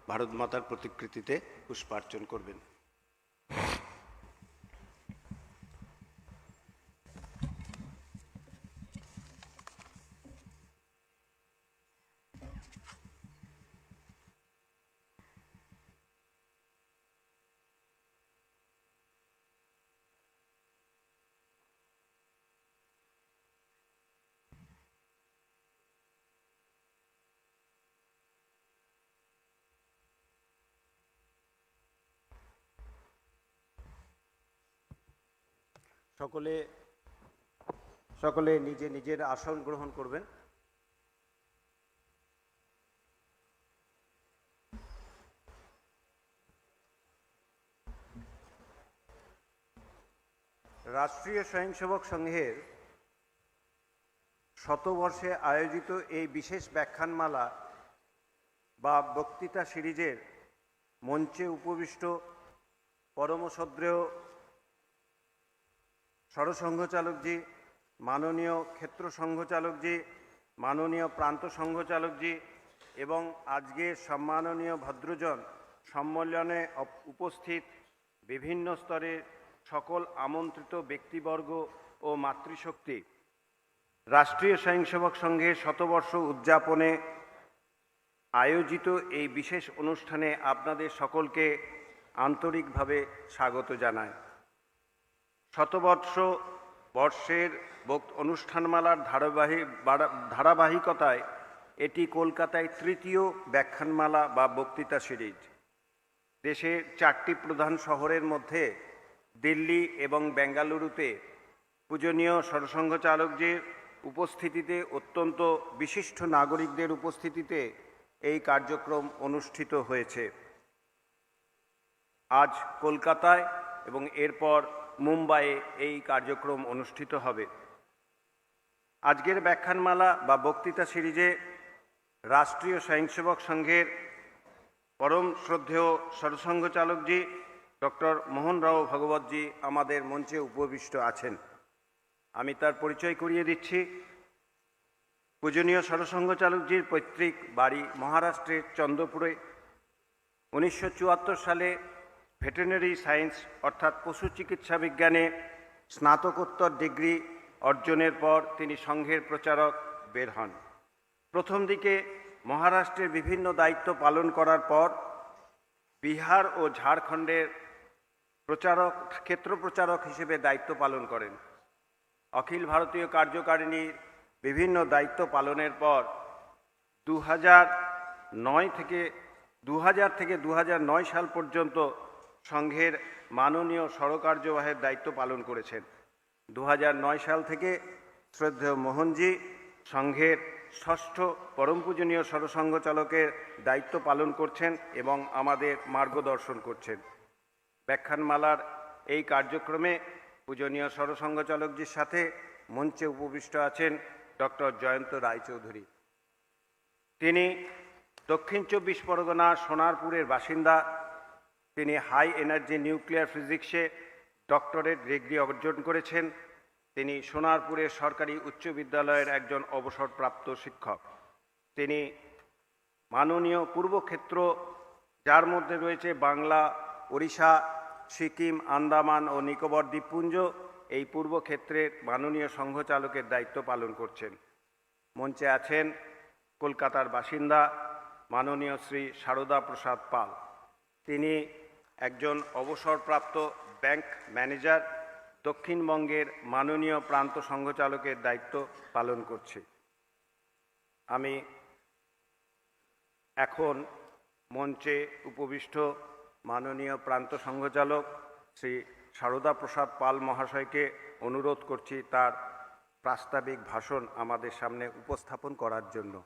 ভারত মাতার প্রতিকৃতিতে পুষ্পার্চন করবেন। সকলে নিজে নিজের আসন গ্রহণ করবেন। রাষ্ট্রীয় স্বয়ংসেবক সংঘের শতবর্ষে আয়োজিত এই বিশেষ ব্যাখ্যানমালা বা বক্তৃতা সিরিজের মঞ্চে উপবিষ্ট পরমশ্রদ্ধেয় সরসংঘচালকজি, মাননীয় ক্ষেত্র সংঘচালকজি, মাননীয় প্রান্ত সংঘচালকজি এবং আজকে সম্মাননীয় ভদ্রজন সম্মেলনে উপস্থিত বিভিন্ন স্তরের সকল আমন্ত্রিত ব্যক্তিবর্গ ও মাতৃশক্তি, রাষ্ট্রীয় স্বয়ংসেবক সংঘের শতবর্ষ উদযাপনে আয়োজিত এই বিশেষ অনুষ্ঠানে আপনাদের সকলকে আন্তরিকভাবে স্বাগত জানাই। শতবর্ষের অনুষ্ঠানমালার ধারাবাহিকতায় এটি কলকাতায় তৃতীয় ব্যাখ্যানমালা বা বক্তৃতা সিরিজ। দেশের 4টি প্রধান শহরের মধ্যে দিল্লি এবং বেঙ্গালুরুতে পূজনীয় সরসংঘচালকজির উপস্থিতিতে, অত্যন্ত বিশিষ্ট নাগরিকদের উপস্থিতিতে এই কার্যক্রম অনুষ্ঠিত হয়েছে। আজ কলকাতায় এবং এরপর মুম্বাইয়ে এই কার্যক্রম অনুষ্ঠিত হবে। আজকের ব্যাখ্যানমালা বা বক্তৃতা সিরিজে রাষ্ট্রীয় স্বয়ংসেবক সংঘের পরম শ্রদ্ধেয় সরসংঘচালকজি ডক্টর মোহন রাও ভগবতজি আমাদের মঞ্চে উপবিষ্ট আছেন। আমি তার পরিচয় করিয়ে দিচ্ছি। পূজনীয় সরসংঘচালকজির পৈতৃক বাড়ি মহারাষ্ট্রের চন্দ্রপুরে। 1974 সালে ভেটেরিনারি সায়েন্স অর্থাৎ পশু চিকিৎসা বিজ্ঞানে স্নাতকোত্তর ডিগ্রি অর্জনের পর তিনি সংঘের প্রচারক বের হন। প্রথম দিকে মহারাষ্ট্রের বিভিন্ন দায়িত্ব পালন করার পর বিহার ও ঝাড়খণ্ডের ক্ষেত্র প্রচারক হিসেবে দায়িত্ব পালন করেন। অখিল ভারতীয় কার্যকারিণীর বিভিন্ন দায়িত্ব পালনের পর 2000 থেকে 2009 সাল পর্যন্ত সংঘের মাননীয় সরকার্যবাহের দায়িত্ব পালন করেছেন। 2009 সাল থেকে শ্রদ্ধেয় মোহনজি সংঘের ষষ্ঠ পরম পূজনীয় সরসংঘচালকের দায়িত্ব পালন করছেন এবং আমাদের মার্গদর্শন করছেন। ব্যাখ্যানমালার এই কার্যক্রমে পূজনীয় সরসংঘচালকজির সাথে মঞ্চে উপবিষ্ট আছেন ডক্টর জয়ন্ত রায়চৌধুরী। তিনি দক্ষিণ 24 পরগনা সোনারপুরের বাসিন্দা। তিনি হাই এনার্জি নিউক্লিয়ার ফিজিক্সে ডক্টরেট ডিগ্রি অর্জন করেছেন। তিনি সোনারপুরের সরকারি উচ্চ বিদ্যালয়ের একজন অবসরপ্রাপ্ত শিক্ষক। তিনি মাননীয় পূর্বক্ষেত্র, যার মধ্যে রয়েছে বাংলা, ওড়িশা, সিকিম, আন্দামান ও নিকোবর দ্বীপপুঞ্জ, এই পূর্বক্ষেত্রের মাননীয় সংঘচালকের দায়িত্ব পালন করছেন। মঞ্চে আছেন কলকাতার বাসিন্দা মাননীয় শ্রী সারদা প্রসাদ পাল। তিনি একজন অবসরপ্রাপ্ত ব্যাংক ম্যানেজার, দক্ষিণবঙ্গের মাননীয় প্রান্ত সংঘচালকের দায়িত্ব পালন করছে। আমি এখন মঞ্চে উপবিষ্ট মাননীয় প্রান্ত সংঘচালক শ্রী সারদা প্রসাদ পাল মহাশয়কে অনুরোধ করছি তার প্রাস্তাবিক ভাষণ আমাদের সামনে উপস্থাপন করার জন্য।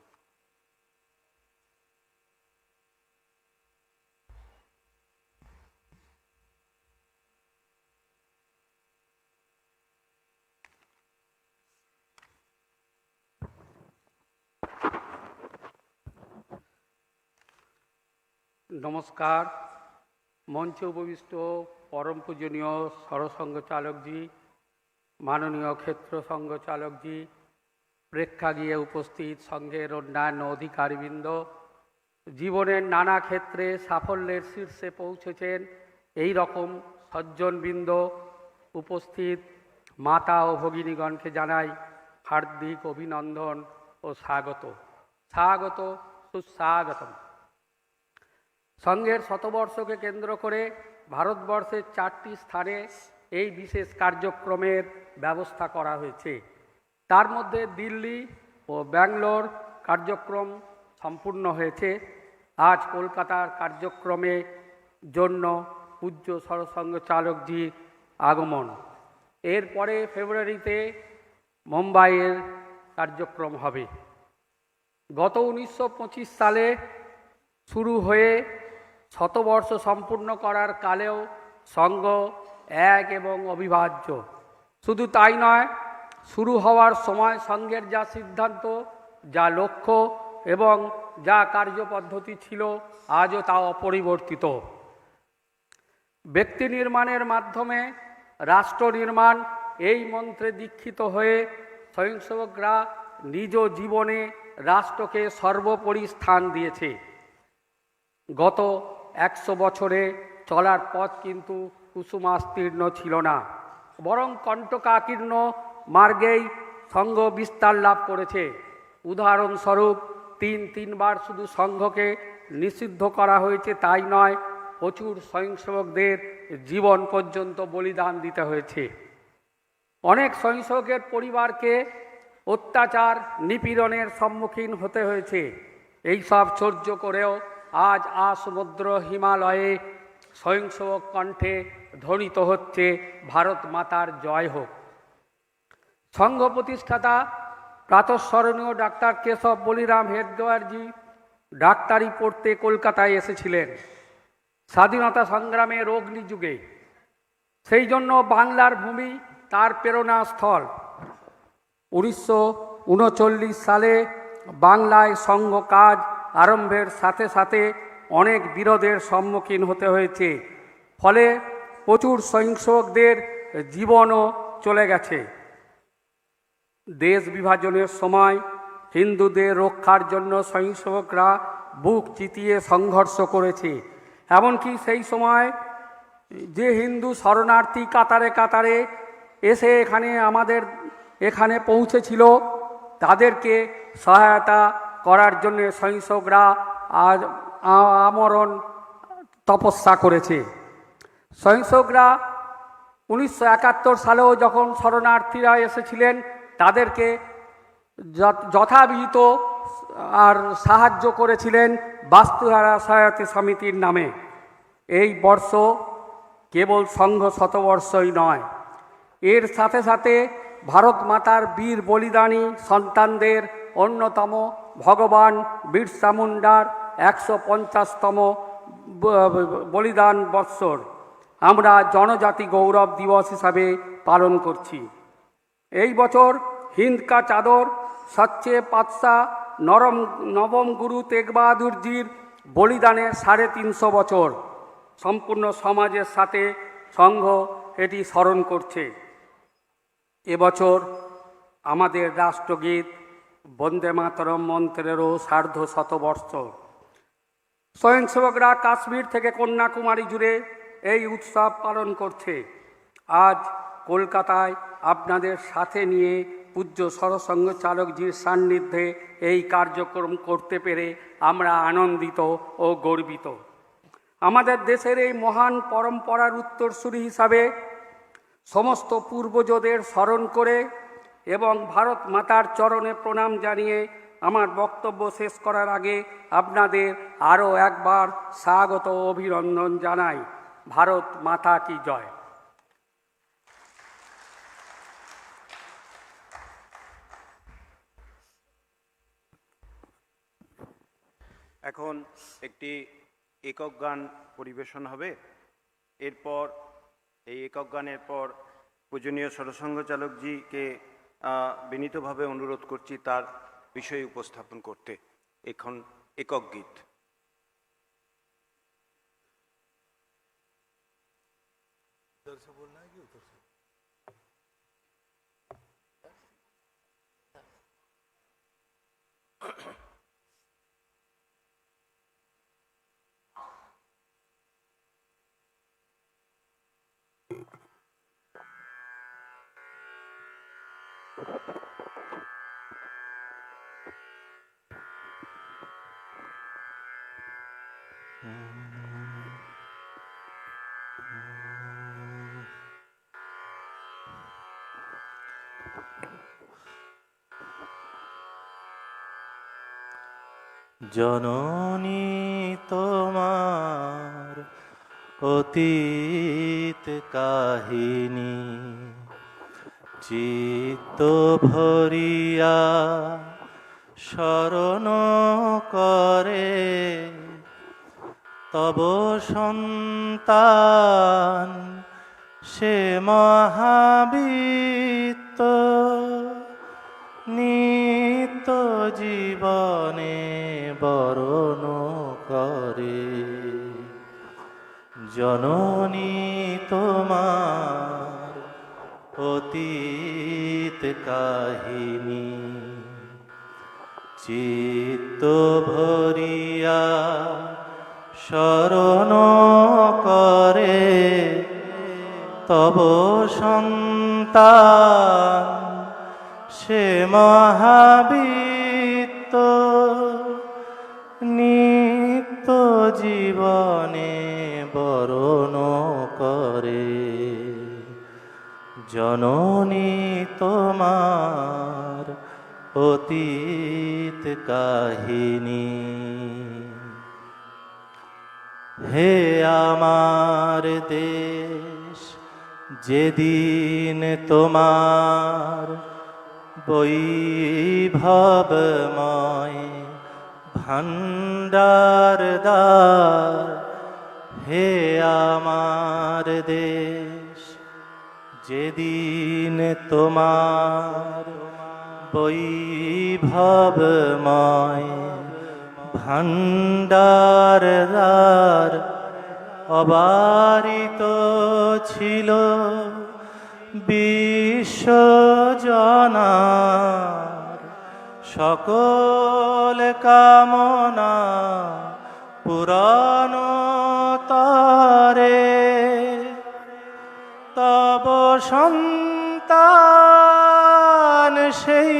নমস্কার। মঞ্চে উপবিষ্ট পরম পূজনীয় সরসংঘচালকজি, মাননীয় ক্ষেত্র সংঘচালকজি, প্রেক্ষাগৃহে উপস্থিত সংঘের অন্যান্য অধিকারীবৃন্দ, জীবনের নানা ক্ষেত্রে সাফল্যের শীর্ষে পৌঁছেছেন এই রকম সজ্জনবৃন্দ উপস্থিত মাতা ও ভগিনীগণকে জানাই হার্দিক অভিনন্দন ও স্বাগত। স্বাগত, সুস্বাগতম। সংঘের শতবর্ষকে কেন্দ্র করে ভারতবর্ষের 4টি স্থানে এই বিশেষ কার্যক্রমের ব্যবস্থা করা হয়েছে। তার মধ্যে দিল্লি ও ব্যাঙ্গালোর কার্যক্রম সম্পূর্ণ হয়েছে। আজ কলকাতার কার্যক্রমে জন্য পূজ্য সরসঙ্ঘ চালকজির আগমন। এরপরে ফেব্রুয়ারিতে মুম্বাইয়ের কার্যক্রম হবে। গত 1925 সালে শুরু হয়ে শতবর্ষ সম্পূর্ণ করার কালেও সংঘ এক এবং অবিভাজ্য। শুধু তাই নয়, শুরু হওয়ার সময় সংঘের যা সিদ্ধান্ত, যা লক্ষ্য এবং যা কার্যপদ্ধতি ছিল আজও তা অপরিবর্তিত। ব্যক্তি নির্মাণের মাধ্যমে রাষ্ট্র নির্মাণ, এই মন্ত্রে দীক্ষিত হয়ে স্বয়ংসেবকরা নিজ জীবনে রাষ্ট্রকে সর্বোপরি স্থান দিয়েছে। গত 100 বছরে চলার পথ কিন্তু কুসুমাস্তীর্ণ ছিল না, বরং কণ্টকাকীর্ণ মার্গেই সংঘ বিস্তার লাভ করেছে। উদাহরণস্বরূপ তিনবার শুধু সংঘকে নিষিদ্ধ করা হয়েছে তাই নয়, প্রচুর স্বয়ংসেবকদের জীবন পর্যন্ত বলিদান দিতে হয়েছে। অনেক স্বয়ংসেবকের পরিবারকে অত্যাচার নিপীড়নের সম্মুখীন হতে হয়েছে। এই সব সহ্য করেও আজ সমুদ্র হিমালয়ে স্বয়ংসেবক কণ্ঠে ধ্বনিত হচ্ছে ভারত মাতার জয় হোক। সংঘ প্রতিষ্ঠাতা প্রাতঃস্মরণীয় ডাক্তার কেশব বলিরাম হেডগেওয়ারজি ডাক্তারি পড়তে কলকাতায় এসেছিলেন স্বাধীনতা সংগ্রামের অগ্নিযুগে। সেই জন্য বাংলার ভূমি তার প্রেরণাস্থল। 1939 সালে বাংলায় সংঘ কাজ আরম্ভের সাথে সাথে অনেক বিরোধের সম্মুখীন হতে হয়েছে, ফলে প্রচুর স্বয়ংসেবকদের জীবনও চলে গেছে। দেশ বিভাজনের সময় হিন্দুদের রক্ষার জন্য স্বয়ংসেবকরা বুক চিতিয়ে সংঘর্ষ করেছে। এমনকি সেই সময় যে হিন্দু শরণার্থী কাতারে কাতারে এসে আমাদের এখানে পৌঁছেছিল, তাদেরকে সহায়তা করার জন্য স্বয়ংসেবকরা আজ আমরণ তপস্যা করেছে। স্বয়ংসেবকরা 1971 সালেও যখন শরণার্থীরা এসেছিলেন, তাদেরকে যথাবিহিত আর সাহায্য করেছিলেন বাস্তুহারা সহায়তা সমিতির নামে। এই বর্ষ কেবল সংঘ শতবর্ষই নয়, এর সাথে সাথে ভারত মাতার বীর বলিদানী সন্তানদের অন্যতম ভগবান বিরসা মুন্ডার 150তম বলিদান বৎসর আমরা জনজাতি গৌরব দিবস হিসাবে পালন করছি। এই বছর হিন্দ কা চাদর সচ্চে পাতশাহ নবম গুরু তেগ বাহাদুরজির বলিদানের 350 বছর। সম্পূর্ণ সমাজের সাথে সংঘ এটি স্মরণ করছে। এবছর আমাদের রাষ্ট্রগীত বন্দে মাতরম মন্ত্রেরও 150 স্বয়ংসেবকরা কাশ্মীর থেকে কন্যাকুমারী জুড়ে এই উৎসব পালন করছে। আজ কলকাতায় আপনাদের সাথে নিয়ে পূজ্য সরসঙ্ঘ চালকজির সান্নিধ্যে এই কার্যক্রম করতে পেরে আমরা আনন্দিত ও গর্বিত। আমাদের দেশের এই মহান পরম্পরার উত্তরসূরি হিসাবে সমস্ত পূর্বজদের স্মরণ করে এবং ভারত মাতার চরণে প্রণাম জানিয়ে আমার বক্তব্য শেষ করার আগে আপনাদের আরও একবার স্বাগত ও অভিনন্দন জানাই। ভারত মাতা কি জয়। এখন একটি একক গান পরিবেশন হবে। এরপর এই একক গানের পর পূজনীয় সরসঙ্ঘ চালকজিকে বিনীতভাবে অনুরোধ করছি তার বিষয় উপস্থাপন করতে। এখন একক গীত। জননী তোমার অতীত কাহিনী চিত্ত ভরিয়া স্মরণ করে তব সন্তান সে মহাবীত্ত নিত্য জীবনে বরণ করে। জননী তোমার অতীত কাহিনী চিত্ত ভরিয়া স্মরণ করে তব সন্তান সে মহাবীত্ত নিত্য জীবনে বরণ করে। জননী তোমার অতীত কাহিনী। হে আমার দেশ, যেদিন তোমার বৈভবময় ভাণ্ডারদার, হে আমার দেশ, যেদিন তোমার বৈভবময় ভাণ্ডারদার অবারিত ছিল বিশ্বজনার সকল কামনা পুরাণ তরে, তব সন্তান সেই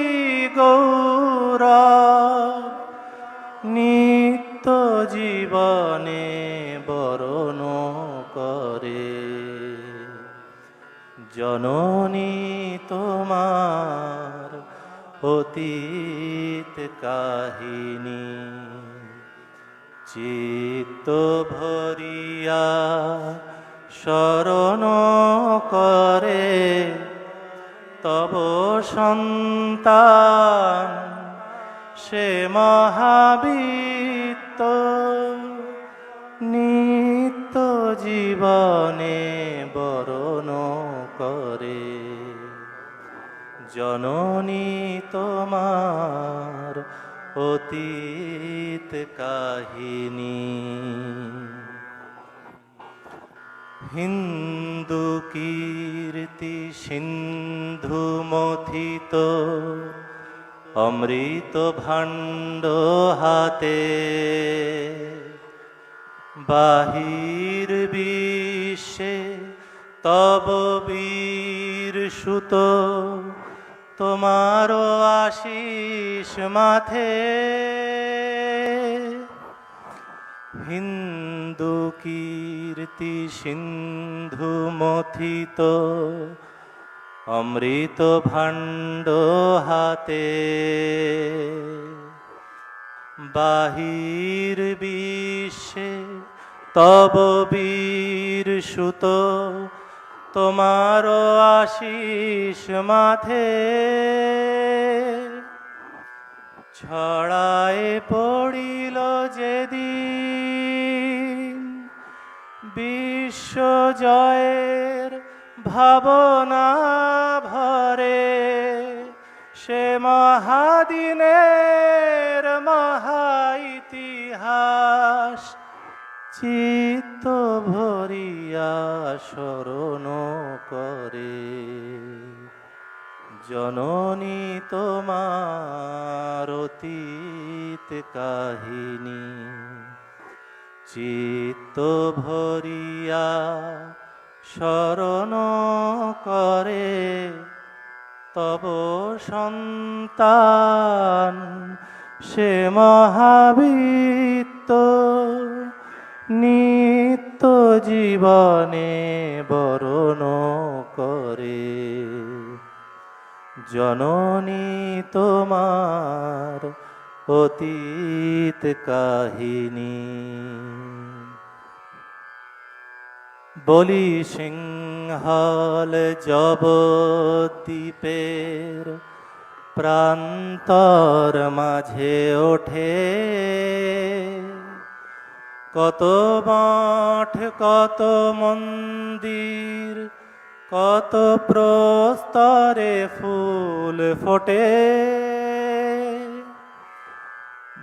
গৌরব নিত্য জীবনে বরণ করে। জননী তোমার অতীত কাহিনী চিত্ত ভরিয়া স্মরণ করে তব সন্তান সে মহাবীত্ত নিত্য জীবনে বরণ করে। জননী তোমার অতীত কাহিনী। হিন্দু কীর্তি সিন্ধু মথিত অমৃত ভাণ্ড হাতে, বাহির বিশ্বে তব বীর সুত তোমার আশিস মাথে। হিন্দু কীর্তি সিন্ধু মথিত অমৃত ভাণ্ড হাতে, বাহির বিশ্বে তব বীর সুত তোমার আশিস মাথে। ছড়ায় পড়িল যেদিন বিশ্বজয়ের ভাবনা ভরে, সে মহাদিনের মহা ইতিহাস চিত্ত ভরিয়া স্মরণ করে। জননী তোমার অতীত কাহিনী চিত্ত ভরিয়া শরণ করে তব সন্তান সে মহাবীত্য নিত্য জীবনে বরণ করে। জননী তোমার অতীত কাহিনী বলি সিংহল জবদ্বীপের প্রান্তর মাঝে ওঠে কত মঠ কত মন্দির কত প্রস্তরে ফুল ফোটে।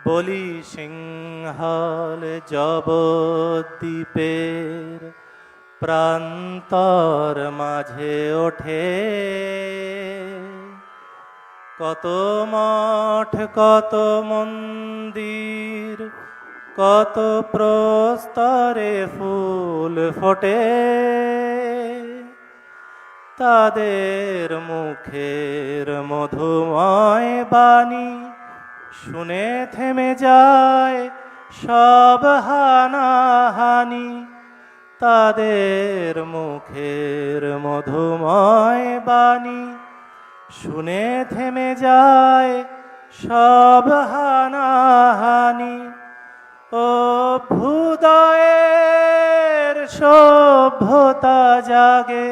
বলি সিংহল জবদ্বীপের প্রান্তর মাঝে ওঠে কত মঠ কত মন্দির কত প্রস্তরে ফুল ফোটে। তাদের মুখের মধুময় বাণী শুনে থেমে যায় সব হানাহানি। তাদের মুখের মধুময় বাণী শুনে থেমে যায় সব হানাহানি। ও ভূদয়ের সভ্যতা জাগে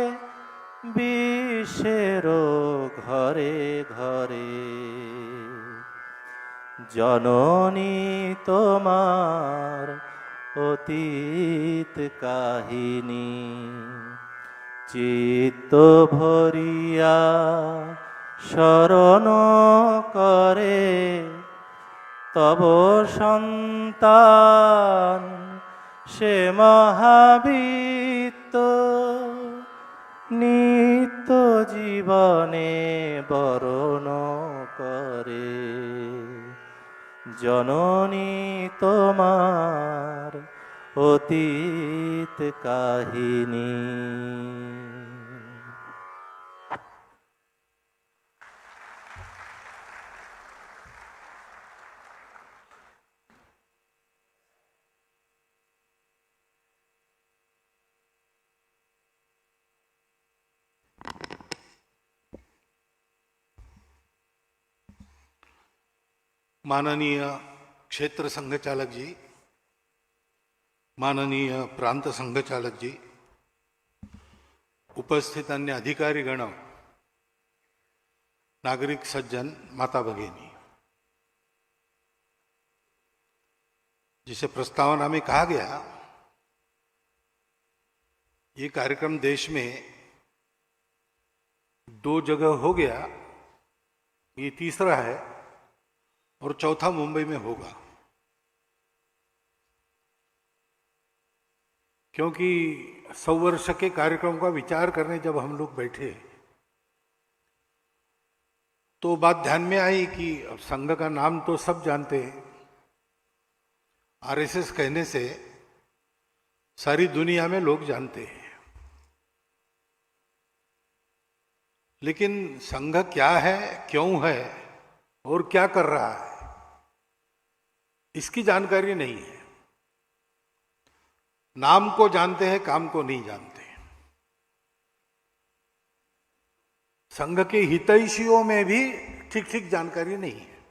বিশ্বের ঘরে ঘরে। জননী তোমার অতীত কাহিনী চিত্ত ভরিয়া শরণ করে তব সন্তান সে মহাবীত্য নিত্য জীবনে বরণ করে। জননী তোমার অতীত কাহিনী। माननीय क्षेत्र संघ चालक जी, माननीय प्रांत संघ चालक जी, उपस्थित अन्य अधिकारीगण, नागरिक सज्जन, माता भगिनी, जिसे प्रस्तावना में कहा गया ये कार्यक्रम देश में 2 जगह हो गया, ये तीसरा है और चौथा मुंबई में होगा। क्योंकि 100 वर्ष के कार्यक्रम का विचार करने जब हम लोग बैठे तो बात ध्यान में आई कि अब संघ का नाम तो सब जानते हैं, आरएसएस कहने से सारी दुनिया में लोग जानते हैं, लेकिन संघ क्या है, क्यों है और क्या कर रहा है इसकी जानकारी नहीं है। नाम को जानते हैं, काम को नहीं जानते। संघ के हितैषियों में भी ठीक ठीक जानकारी नहीं है।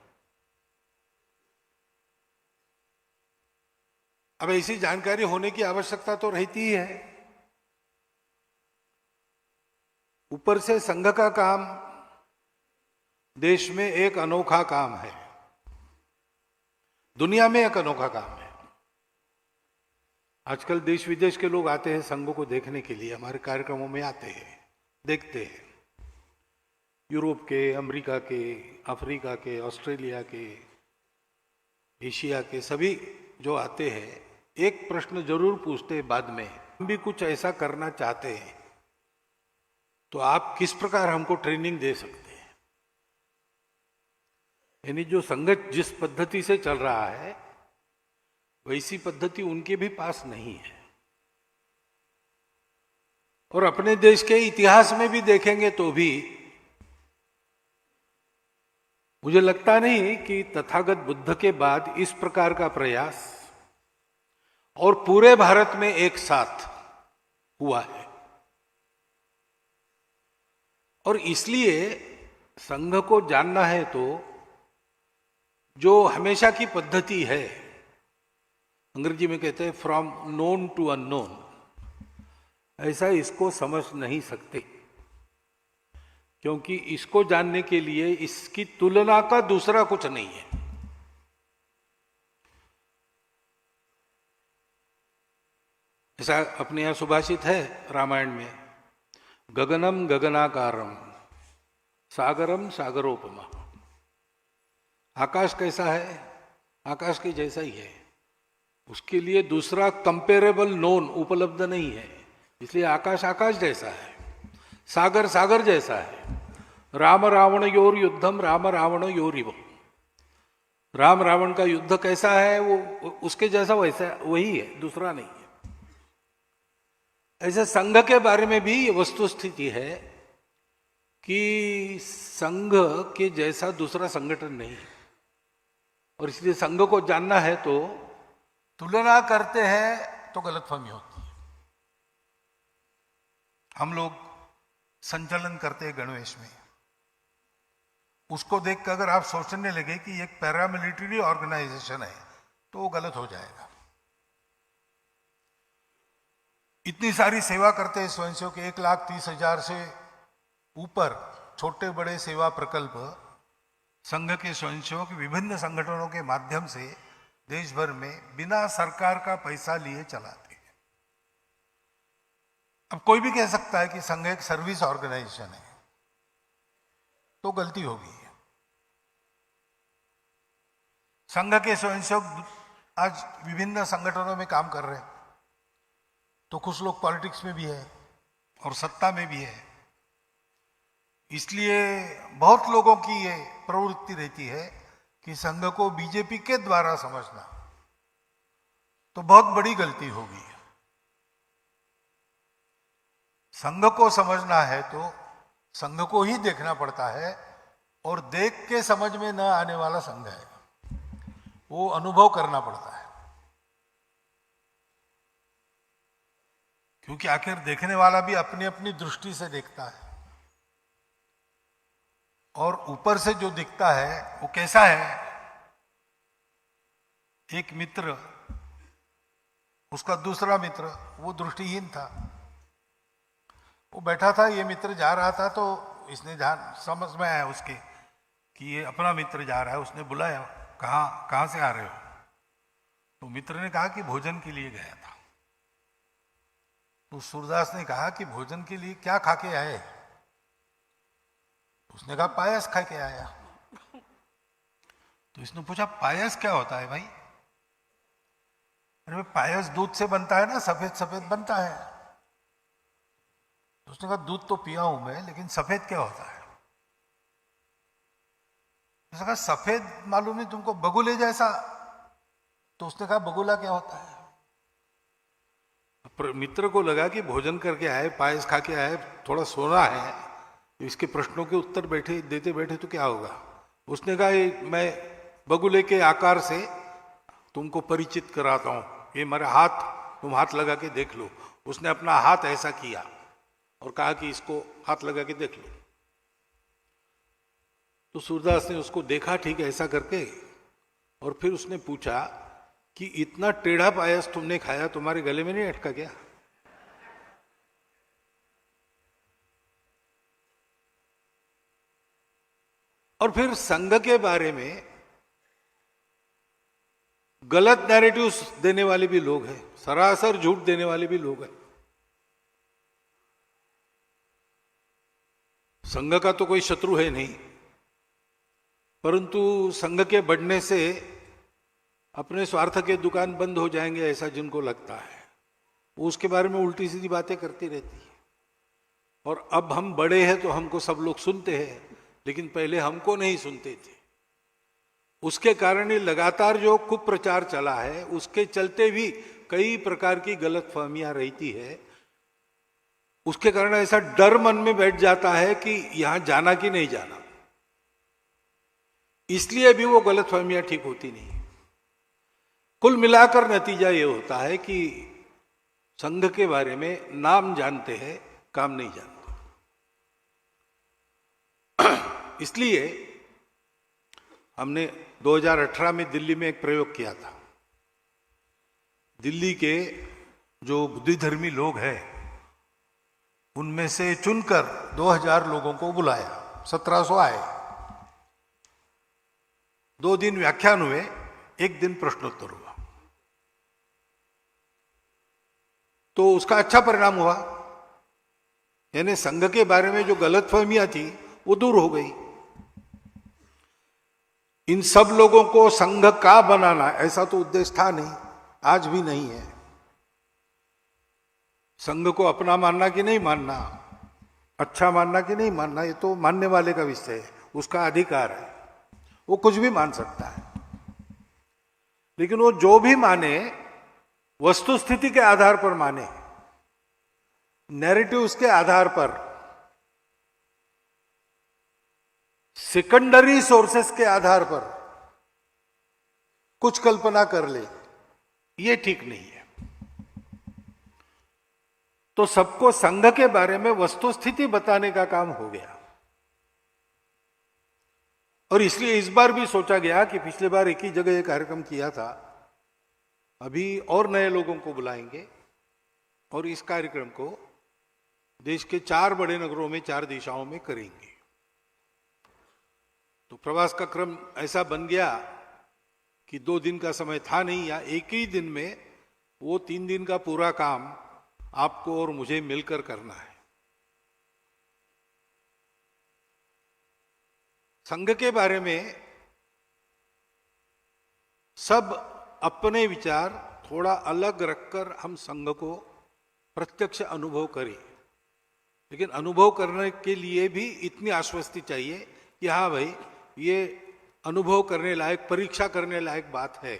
अब ऐसी जानकारी होने की आवश्यकता तो रहती ही है। ऊपर से संघ का काम देश में एक अनोखा काम है, दुनिया में एक अनोखा काम है। आजकल देश विदेश के लोग आते हैं संघ को देखने के लिए, हमारे कार्यक्रमों में आते हैं, देखते हैं। यूरोप के, अमेरिका के, अफ्रीका के, ऑस्ट्रेलिया के, एशिया के सभी जो आते हैं एक प्रश्न जरूर पूछते हैं बाद में, हम भी कुछ ऐसा करना चाहते हैं तो आप किस प्रकार हमको ट्रेनिंग दे सकते हैं। यानी जो संघ जिस पद्धति से चल रहा है वैसी पद्धति उनके भी पास नहीं है। और अपने देश के इतिहास में भी देखेंगे तो भी मुझे लगता नहीं कि तथागत बुद्ध के बाद इस प्रकार का प्रयास और पूरे भारत में एक साथ हुआ है। और इसलिए संघ को जानना है तो जो हमेशा की पद्धति है, अंग्रेजी में कहते हैं फ्रॉम नोन टू अननोन, ऐसा इसको समझ नहीं सकते, क्योंकि इसको जानने के लिए इसकी तुलना का दूसरा कुछ नहीं है। ऐसा अपने यहां सुभाषित है रामायण में, गगनम गगनाकारम सागरम सागरोपमा। आकाश कैसा है? आकाश के जैसा ही है, उसके लिए दूसरा कंपेरेबल नोन उपलब्ध नहीं है, इसलिए आकाश आकाश जैसा है, सागर सागर जैसा है। राम रावण योर युद्धम राम रावण योरिव, राम रावण का युद्ध कैसा है वो उसके जैसा वैसा वही है, दूसरा नहीं है। ऐसे संघ के बारे में भी वस्तु स्थिति है कि संघ के जैसा दूसरा संगठन नहीं है, और इसलिए संघ को जानना है तो तुलना करते हैं तो गलतफहमी होती है। हम लोग संचलन करते हैं गणवेश में, उसको देखकर अगर आप सोचने लगे कि एक पैरामिलिट्री ऑर्गेनाइजेशन है तो वो गलत हो जाएगा। इतनी सारी सेवा करते हैं स्वयंसेवक, 1,30,000 से ऊपर छोटे बड़े सेवा प्रकल्प संघ के स्वयंसेवक विभिन्न संगठनों के माध्यम से देश भर में बिना सरकार का पैसा लिए चलाते हैं। अब कोई भी कह सकता है कि संघ एक सर्विस ऑर्गेनाइजेशन है, तो गलती होगी। संघ के स्वयंसेवक आज विभिन्न संगठनों में काम कर रहे हैं, तो कुछ लोग पॉलिटिक्स में भी है और सत्ता में भी है, इसलिए बहुत लोगों की ये प्रवृत्ति रहती है कि संघ को बीजेपी के द्वारा समझना, तो बहुत बड़ी गलती होगी। संघ को समझना है तो संघ को ही देखना पड़ता है, और देख के समझ में न आने वाला संघ है, वो अनुभव करना पड़ता है। क्योंकि आखिर देखने वाला भी अपनी अपनी दृष्टि से देखता है, और ऊपर से जो दिखता है वो कैसा है। एक मित्र, उसका दूसरा मित्र वो दृष्टिहीन था, वो बैठा था, ये मित्र जा रहा था, तो इसने ध्यान समझ में आया उसके कि ये अपना मित्र जा रहा है। उसने बुलाया, कहाँ से आ रहे हो? तो मित्र ने कहा कि भोजन के लिए गया था। तो सूरदास ने कहा कि भोजन के लिए क्या खा के आए? उसने कहा पायस खा के आया। तो इसने पूछा पायस क्या होता है भाई? अरे भाई पायस दूध से बनता है ना, सफेद सफेद बनता है। तो उसने कहा दूध तो पिया हूं मैं, लेकिन सफेद क्या होता है? उसने कहा सफेद मालूम है तुमको, बगुले जैसा। तो उसने कहा बगुला क्या होता है? मित्र को लगा कि भोजन करके आए, पायस खा के आए, थोड़ा सोना है, तो इसके प्रश्नों के उत्तर देते बैठे तो क्या होगा। उसने कहा मैं बगुले के आकार से तुमको परिचित कराता हूं, ये मेरा हाथ, तुम हाथ लगा के देख लो। उसने अपना हाथ ऐसा किया और कहा कि इसको हाथ लगा के देख लो। तो सूरदास ने उसको देखा ठीक ऐसा करके, और फिर उसने पूछा कि इतना टेढ़ा पायस तुमने खाया, तुम्हारे गले में नहीं अटका क्या? और फिर संघ के बारे में गलत नैरेटिव्स देने वाले भी लोग हैं, सरासर झूठ देने वाले भी लोग हैं। संघ का तो कोई शत्रु है नहीं, परंतु संघ के बढ़ने से अपने स्वार्थ के दुकान बंद हो जाएंगे ऐसा जिनको लगता है, वो उसके बारे में उल्टी सीधी बातें करती रहती है। और अब हम बड़े हैं तो हमको सब लोग सुनते हैं, लेकिन पहले हमको नहीं सुनते थे। उसके कारण ही लगातार जो कुप्रचार चला है, उसके चलते भी कई प्रकार की गलतफहमियां रहती है। उसके कारण ऐसा डर मन में बैठ जाता है कि यहां जाना कि नहीं जाना, इसलिए भी वो गलतफहमियां ठीक होती नहीं। कुल मिलाकर नतीजा ये होता है कि संघ के बारे में नाम जानते हैं, काम नहीं जानते। इसलिए हमने 2018 में दिल्ली में एक प्रयोग किया था। दिल्ली के जो बुद्धिधर्मी लोग हैं उनमें से चुनकर 2000 लोगों को बुलाया, 1700 आए। 2 दिन व्याख्यान हुए, 1 दिन प्रश्नोत्तर हुआ। तो उसका अच्छा परिणाम हुआ, यानी संघ के बारे में जो गलतफहमियां थी वो दूर हो गई। इन सब लोगों को संघ का बनाना ऐसा तो उद्देश्य था नहीं, आज भी नहीं है। संघ को अपना मानना कि नहीं मानना, अच्छा मानना कि नहीं मानना, ये तो मानने वाले का विषय है, उसका अधिकार है, वो कुछ भी मान सकता है। लेकिन वो जो भी माने वस्तुस्थिति के आधार पर माने, नैरेटिव्स के आधार पर, सेकेंडरी सोर्सेस के आधार पर कुछ कल्पना कर ले, ये ठीक नहीं है। तो सबको संघ के बारे में वस्तुस्थिति बताने का काम हो गया। और इसलिए इस बार भी सोचा गया कि पिछले बार एक ही जगह एक कार्यक्रम किया था, अभी और नए लोगों को बुलाएंगे और इस कार्यक्रम को देश के 4 बड़े नगरों में 4 दिशाओं में करेंगे। तो प्रवास का क्रम ऐसा बन गया कि 2 दिन का समय था नहीं, या एक ही दिन में वो 3 दिन का पूरा काम आपको और मुझे मिलकर करना है। संघ के बारे में सब अपने विचार थोड़ा अलग रखकर हम संघ को प्रत्यक्ष अनुभव करें, लेकिन अनुभव करने के लिए भी इतनी आश्वस्ति चाहिए कि हाँ भाई, ये अनुभव करने लायक, परीक्षा करने लायक बात है।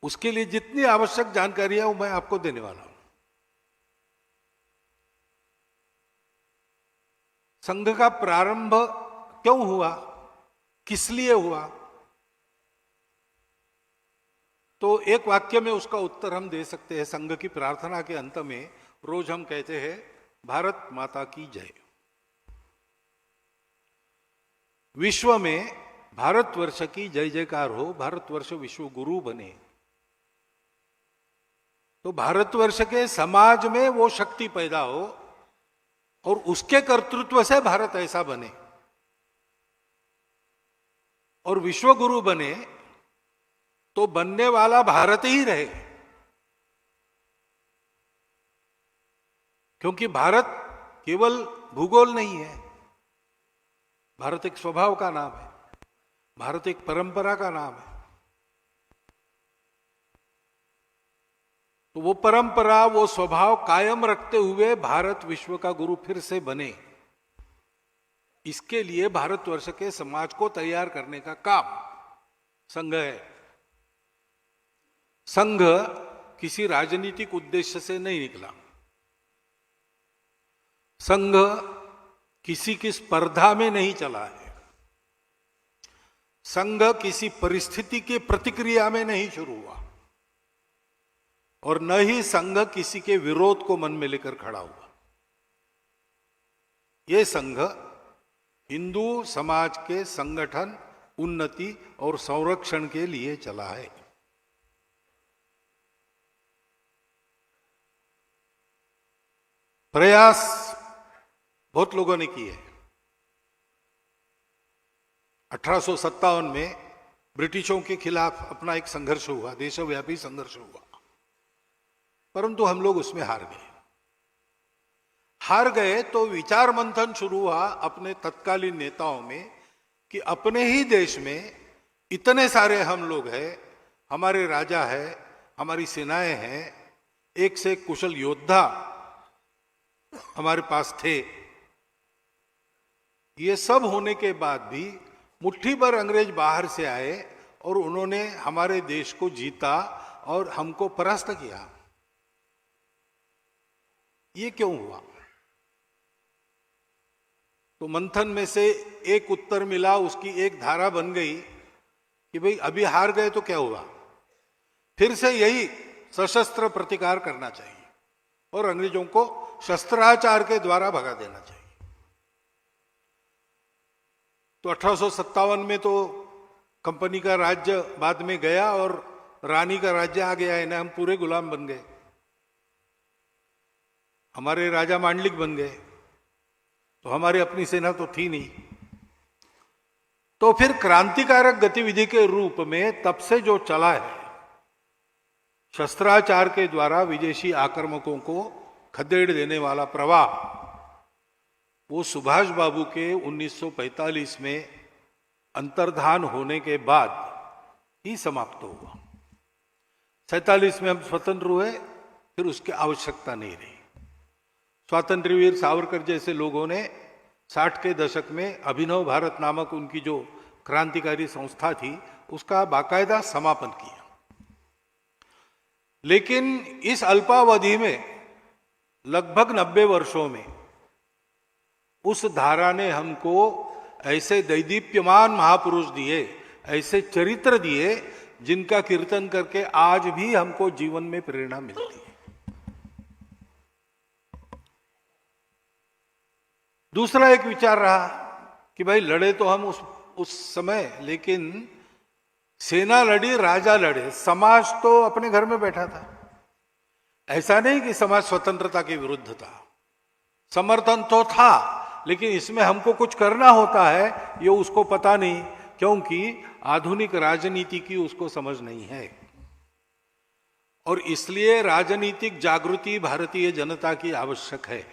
उसके लिए जितनी आवश्यक जानकारी है वो मैं आपको देने वाला हूं। संघ का प्रारंभ क्यों हुआ, किस लिए हुआ, तो एक वाक्य में उसका उत्तर हम दे सकते हैं। संघ की प्रार्थना के अंत में रोज हम कहते हैं, भारत माता की जय। विश्व में भारतवर्ष की जय जयकार हो, भारतवर्ष विश्व गुरु बने। तो भारतवर्ष के समाज में वो शक्ति पैदा हो और उसके कर्तृत्व से भारत ऐसा बने, और विश्व गुरु बने तो बनने वाला भारत ही रहे। क्योंकि भारत केवल भूगोल नहीं है, भारत एक स्वभाव का नाम है, भारत एक परंपरा का नाम है। तो वो परंपरा, वो स्वभाव कायम रखते हुए भारत विश्व का गुरु फिर से बने, इसके लिए भारतवर्ष के समाज को तैयार करने का काम संघ है। संघ किसी राजनीतिक उद्देश्य से नहीं निकला। संघ किसी की स्पर्धा में नहीं चला है। संघ किसी परिस्थिति की प्रतिक्रिया में नहीं शुरू हुआ, और न ही संघ किसी के विरोध को मन में लेकर खड़ा हुआ। यह संघ हिंदू समाज के संगठन, उन्नति और संरक्षण के लिए चला है। प्रयास बहुत लोगों ने किए। 1857 में ब्रिटिशों के खिलाफ अपना एक संघर्ष हुआ, देशव्यापी संघर्ष हुआ, परंतु हम लोग उसमें हार गए। हार गए तो विचार मंथन शुरू हुआ अपने तत्कालीन नेताओं में कि अपने ही देश में इतने सारे हम लोग हैं, हमारे राजा है, हमारी सेनाएं हैं, एक से एक कुशल योद्धा हमारे पास थे। ये सब होने के बाद भी मुट्ठी भर अंग्रेज बाहर से आए और उन्होंने हमारे देश को जीता और हमको परास्त किया। ये क्यों हुआ? तो मंथन में से एक उत्तर मिला, उसकी एक धारा बन गई कि भाई अभी हार गए तो क्या हुआ, फिर से यही सशस्त्र प्रतिकार करना चाहिए और अंग्रेजों को शस्त्राचार के द्वारा भगा देना चाहिए। तो 1857 में तो कंपनी का राज्य बाद में गया और रानी का राज्य आ गया, इन्हें हम पूरे गुलाम बन गए, हमारे राजा मांडलिक बन गए, तो हमारी अपनी सेना तो थी नहीं। तो फिर क्रांतिकारक गतिविधि के रूप में तब से जो चला है शस्त्राचार के द्वारा विदेशी आक्रमकों को खदेड़ देने वाला प्रवाह, वो सुभाष बाबू के 1945 में अंतर्धान होने के बाद ही समाप्त हुआ। 47 में हम स्वतंत्र हुए, फिर उसकी आवश्यकता नहीं रही। स्वातंत्र्य वीर सावरकर जैसे लोगों ने 60 के दशक में अभिनव भारत नामक उनकी जो क्रांतिकारी संस्था थी उसका बाकायदा समापन किया। लेकिन इस अल्पावधि में लगभग 90 वर्षों में उस धारा ने हमको ऐसे दैदीप्यमान महापुरुष दिए, ऐसे चरित्र दिए, जिनका कीर्तन करके आज भी हमको जीवन में प्रेरणा मिलती है। दूसरा एक विचार रहा कि भाई लड़े तो हम उस समय, लेकिन सेना लड़ी, राजा लड़े, समाज तो अपने घर में बैठा था। ऐसा नहीं कि समाज स्वतंत्रता के विरुद्ध था, समर्थन तो था, लेकिन इसमें हमको कुछ करना होता है ये उसको पता नहीं, क्योंकि आधुनिक राजनीति की उसको समझ नहीं है। और इसलिए राजनीतिक जागृति भारतीय जनता की आवश्यक है।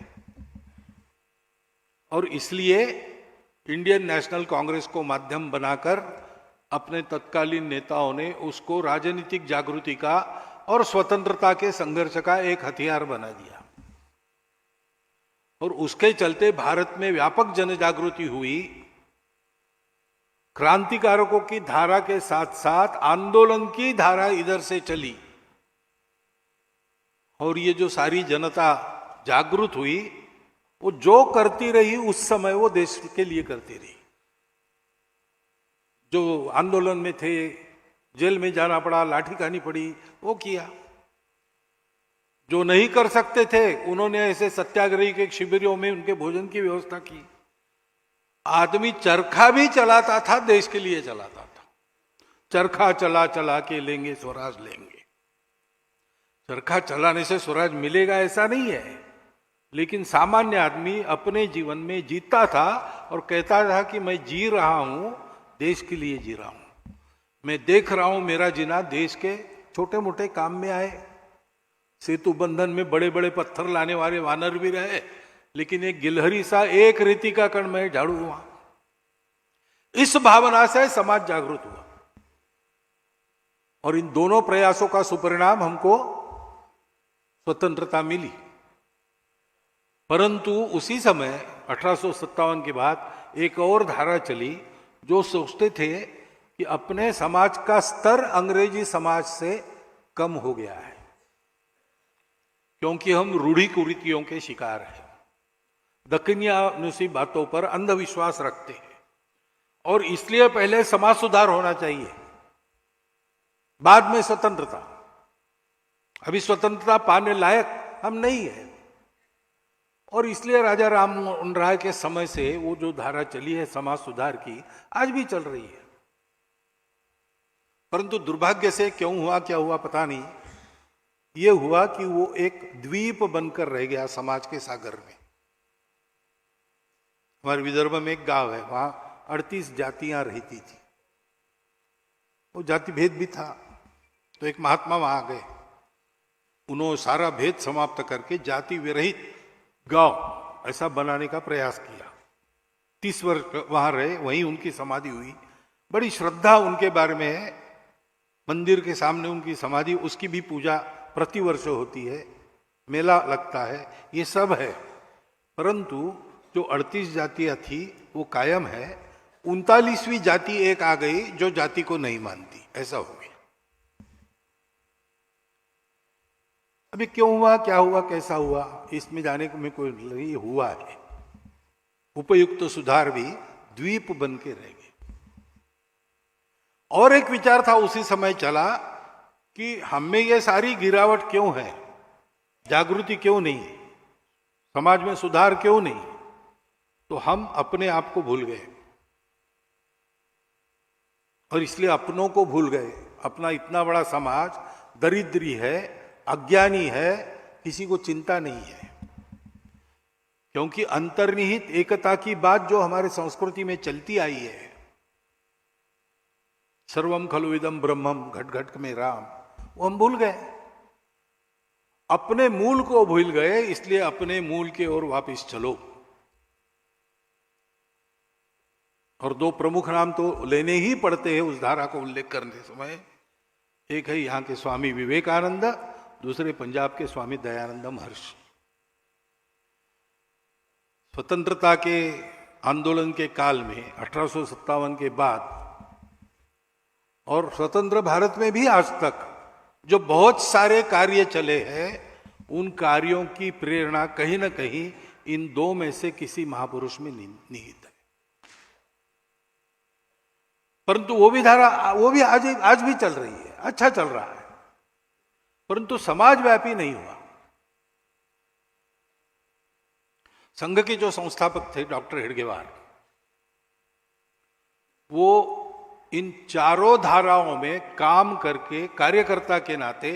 और इसलिए इंडियन नेशनल कांग्रेस को माध्यम बनाकर अपने तत्कालीन नेताओं ने उसको राजनीतिक जागृति का और स्वतंत्रता के संघर्ष का एक हथियार बना दिया। और उसके चलते भारत में व्यापक जन जागृति हुई। क्रांतिकारकों की धारा के साथ साथ आंदोलन की धारा इधर से चली, और ये जो सारी जनता जागृत हुई, वो जो करती रही उस समय वो देश के लिए करती रही। जो आंदोलन में थे, जेल में जाना पड़ा, लाठी खानी पड़ी, वो किया। जो नहीं कर सकते थे उन्होंने ऐसे सत्याग्रही के शिविरों में उनके भोजन की व्यवस्था की। आदमी चरखा भी चलाता था, देश के लिए चलाता था। चरखा चला चला के लेंगे स्वराज लेंगे। चरखा चलाने से स्वराज मिलेगा ऐसा नहीं है, लेकिन सामान्य आदमी अपने जीवन में जीता था और कहता था कि मैं जी रहा हूं, देश के लिए जी रहा हूं। मैं देख रहा हूं मेरा जीना देश के छोटे मोटे काम में आए। सेतु बंधन में बड़े बड़े पत्थर लाने वाले वानर भी रहे, लेकिन एक गिलहरी सा एक रेती का कण में झाड़ू हुआ। इस भावना से समाज जागृत हुआ, और इन दोनों प्रयासों का सुपरिणाम हमको स्वतंत्रता मिली। परंतु उसी समय 1857 के बाद एक और धारा चली, जो सोचते थे कि अपने समाज का स्तर अंग्रेजी समाज से कम हो गया है, क्योंकि हम रूढ़ी कुरीतियों के शिकार हैं, दक्कनियानुसी बातों पर अंधविश्वास रखते हैं, और इसलिए पहले समाज सुधार होना चाहिए, बाद में स्वतंत्रता। अभी स्वतंत्रता पाने लायक हम नहीं है। और इसलिए राजा राम मोहन राय के समय से वो जो धारा चली है समाज सुधार की, आज भी चल रही है। परंतु दुर्भाग्य से क्यों हुआ, क्या हुआ पता नहीं, ये हुआ कि वो एक द्वीप बनकर रह गया समाज के सागर में। हमारे विदर्भ में एक गांव है, वहां 38 जातियां रहती थी। वो जाति भेद भी था। तो एक महात्मा वहां गए, उन्होंने सारा भेद समाप्त करके जाति विरहित गांव ऐसा बनाने का प्रयास किया। 30 वर्ष वहां रहे, वहीं उनकी समाधि हुई। बड़ी श्रद्धा उनके बारे में है। मंदिर के सामने उनकी समाधि, उसकी भी पूजा प्रतिवर्ष होती है, मेला लगता है, ये सब है। परंतु जो 38 जातियां थी वो कायम है। 39वीं जाति एक आ गई जो जाति को नहीं मानती, ऐसा हो गया। अभी क्यों हुआ, क्या हुआ, कैसा हुआ, इसमें जाने को में कोई नहीं, हुआ है। उपयुक्त सुधार भी द्वीप बन के रह गए। और एक विचार था उसी समय चला कि हम में ये सारी गिरावट क्यों है, जागृति क्यों नहीं, समाज में सुधार क्यों नहीं। तो हम अपने आप को भूल गए और इसलिए अपनों को भूल गए। अपना इतना बड़ा समाज दरिद्री है, अज्ञानी है, किसी को चिंता नहीं है। क्योंकि अंतर्निहित एकता की बात जो हमारे संस्कृति में चलती आई है, सर्वम खलु इदम ब्रह्मम, घट घट में राम, वो हम भूल गए। अपने मूल को भूल गए, इसलिए अपने मूल की ओर वापस चलो। और दो प्रमुख नाम तो लेने ही पड़ते हैं उस धारा को उल्लेख करने समय। एक है यहां के स्वामी विवेकानंद, दूसरे पंजाब के स्वामी दयानंद महर्षि। स्वतंत्रता के आंदोलन के काल में 1857 के बाद और स्वतंत्र भारत में भी आज तक जो बहुत सारे कार्य चले हैं, उन कार्यों की प्रेरणा कहीं ना कहीं इन दो में से किसी महापुरुष में निहित है। परंतु वो भी धारा, वो भी आज भी चल रही है, अच्छा चल रहा है, परंतु समाजव्यापी नहीं हुआ। संघ के जो संस्थापक थे डॉक्टर हेडगेवार, वो इन चारों धाराओं में काम करके कार्यकर्ता के नाते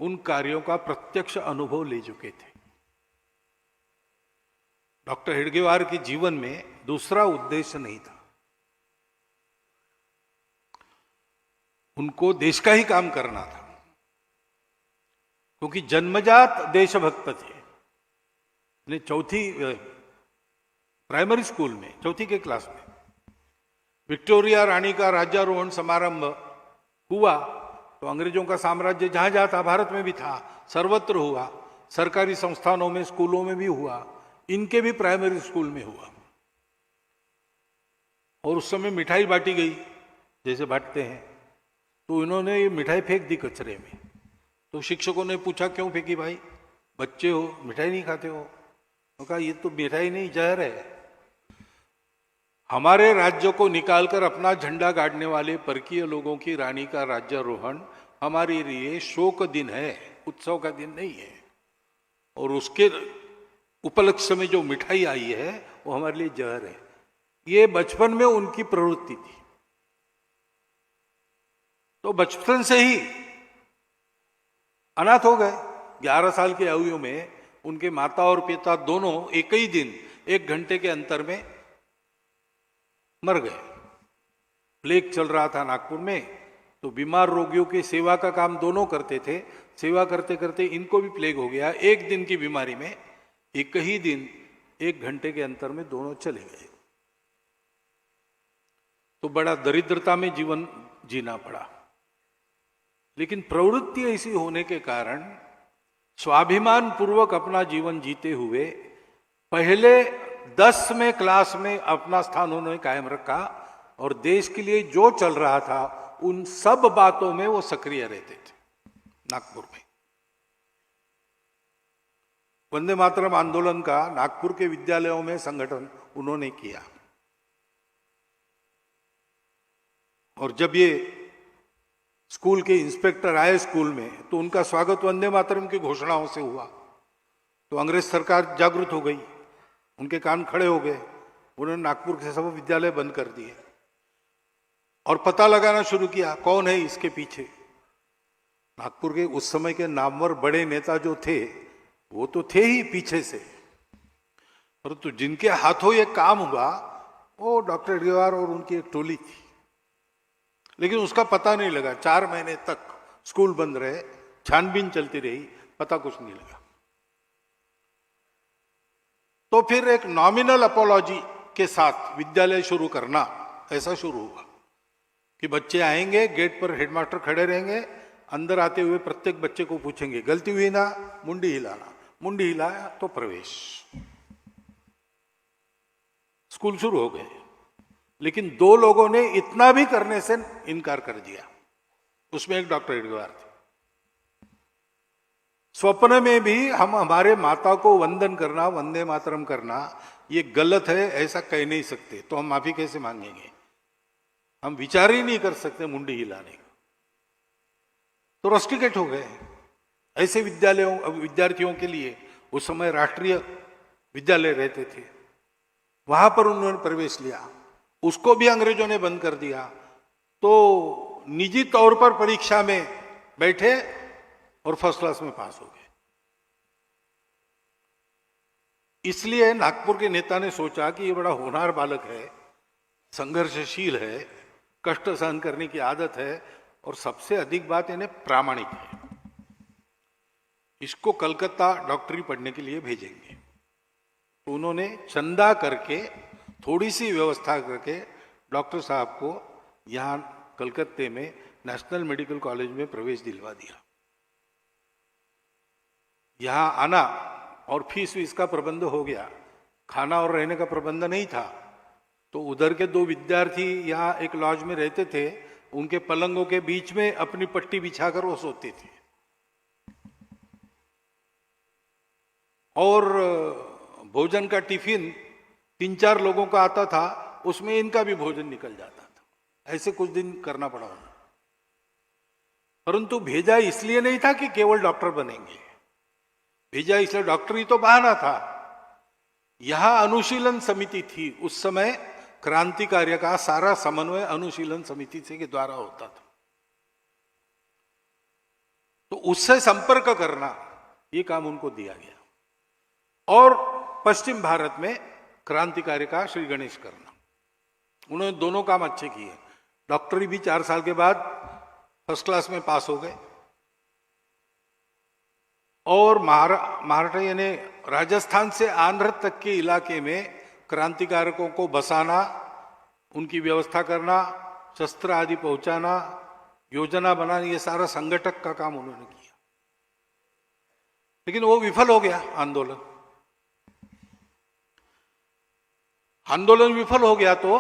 उन कार्यों का प्रत्यक्ष अनुभव ले चुके थे। डॉक्टर हेडगेवार के जीवन में दूसरा उद्देश्य नहीं था, उनको देश का ही काम करना था। क्योंकि जन्मजात देशभक्त थे। चौथी प्राइमरी स्कूल में, चौथी के क्लास में विक्टोरिया रानी का राज्यारोहण समारंभ हुआ तो अंग्रेजों का साम्राज्य जहां जहां था, भारत में भी था, सर्वत्र हुआ, सरकारी संस्थानों में, स्कूलों में भी हुआ, इनके भी प्राइमरी स्कूल में हुआ। और उस समय मिठाई बांटी गई जैसे बांटते हैं, तो इन्होंने ये मिठाई फेंक दी कचरे में। तो शिक्षकों ने पूछा क्यों फेंकी भाई, बच्चे हो, मिठाई नहीं खाते हो? तो कहा ये तो मिठाई नहीं, जहर है। हमारे राज्य को निकालकर अपना झंडा गाड़ने वाले परकीय लोगों की रानी का राज्यारोहण हमारे लिए शोक दिन है, उत्सव का दिन नहीं है। और उसके उपलक्ष्य में जो मिठाई आई है वो हमारे लिए जहर है। ये बचपन में उनकी प्रवृत्ति थी। तो बचपन से ही अनाथ हो गए। 11 साल की आयु में उनके माता और पिता दोनों एक ही दिन 1 घंटे के अंतर में मर गए। प्लेग चल रहा था नागपुर में, तो बीमार रोगियों की सेवा का काम दोनों करते थे। सेवा करते करते इनको भी प्लेग हो गया। 1 दिन की बीमारी में एक ही दिन 1 घंटे के अंतर में दोनों चले गए। तो बड़ा दरिद्रता में जीवन जीना पड़ा। लेकिन प्रवृत्ति ऐसी होने के कारण स्वाभिमान पूर्वक अपना जीवन जीते हुए पहले 10वें क्लास में अपना स्थान उन्होंने कायम रखा और देश के लिए जो चल रहा था उन सब बातों में वो सक्रिय रहते थे। नागपुर में वंदे मातरम आंदोलन का नागपुर के विद्यालयों में संगठन उन्होंने किया। और जब ये स्कूल के इंस्पेक्टर आए स्कूल में, तो उनका स्वागत वंदे मातरम की घोषणाओं से हुआ। तो अंग्रेज सरकार जागृत हो गई, उनके कान खड़े हो गए। उन्होंने नागपुर के सब विद्यालय बंद कर दिए और पता लगाना शुरू किया कौन है इसके पीछे। नागपुर के उस समय के नामवर बड़े नेता जो थे वो तो थे ही पीछे से, परंतु जिनके हाथों ये काम हुआ वो डॉक्टर हेडगेवार और उनकी एक टोली थी। लेकिन उसका पता नहीं लगा। 4 महीने तक स्कूल बंद रहे, छानबीन चलती रही, पता कुछ नहीं लगा। तो फिर एक नॉमिनल अपोलॉजी के साथ विद्यालय शुरू करना ऐसा शुरू हुआ कि बच्चे आएंगे, गेट पर हेडमास्टर खड़े रहेंगे, अंदर आते हुए प्रत्येक बच्चे को पूछेंगे गलती हुई ना, मुंडी हिलाना, मुंडी हिलाया तो प्रवेश। स्कूल शुरू हो गए। लेकिन 2 लोगों ने इतना भी करने से इनकार कर दिया। उसमें एक डॉक्टर हेडगेवार थे। स्वप्न में भी हम हमारे माता को वंदन करना, वंदे मातरम करना, ये गलत है ऐसा कह नहीं सकते, तो हम माफी कैसे मांगेंगे? हम विचार ही नहीं कर सकते मुंडी हिलाने का, तो रस्टिकेट हो गए। ऐसे विद्यार्थियों के लिए उस समय राष्ट्रीय विद्यालय रहते थे, वहां पर उन्होंने प्रवेश लिया, उसको भी अंग्रेजों ने बंद कर दिया। तो निजी तौर पर परीक्षा में बैठे और फर्स्ट क्लास में पास हो गए। इसलिए नागपुर के नेता ने सोचा कि ये बड़ा होनहार बालक है, संघर्षशील है, कष्ट सहन करने की आदत है, और सबसे अधिक बात इन्हें प्रामाणिक है, इसको कलकत्ता डॉक्टरी पढ़ने के लिए भेजेंगे। तो उन्होंने चंदा करके, थोड़ी सी व्यवस्था करके डॉक्टर साहब को यहाँ कलकत्ते में नेशनल मेडिकल कॉलेज में प्रवेश दिलवा दिया। यहाँ आना और फीस का प्रबंध हो गया, खाना और रहने का प्रबंध नहीं था। तो उधर के 2 विद्यार्थी यहाँ एक लॉज में रहते थे, उनके पलंगों के बीच में अपनी पट्टी बिछाकर वो सोते थे। और भोजन का टिफिन 3-4 लोगों का आता था, उसमें इनका भी भोजन निकल जाता था। ऐसे कुछ दिन करना पड़ा उन्हें। परंतु भेजा इसलिए नहीं था कि केवल डॉक्टर बनेंगे, भेजा इसलिए, डॉक्टरी तो बहाना था। यहां अनुशीलन समिति थी, उस समय क्रांति कार्य का सारा समन्वय अनुशीलन समिति से के द्वारा होता था। तो उससे संपर्क करना, ये काम उनको दिया गया। और पश्चिम भारत में क्रांति कार्य का श्री गणेश करना, उन्होंने दोनों काम अच्छे किए। डॉक्टरी भी 4 साल के बाद फर्स्ट क्लास में पास हो गए, और महाराष्ट्र यानी राजस्थान से आंध्र तक के इलाके में क्रांतिकारकों को बसाना, उनकी व्यवस्था करना, शस्त्र आदि पहुंचाना, योजना बनाना, ये सारा संगठक का काम उन्होंने किया। लेकिन वो विफल हो गया आंदोलन। आंदोलन विफल हो गया तो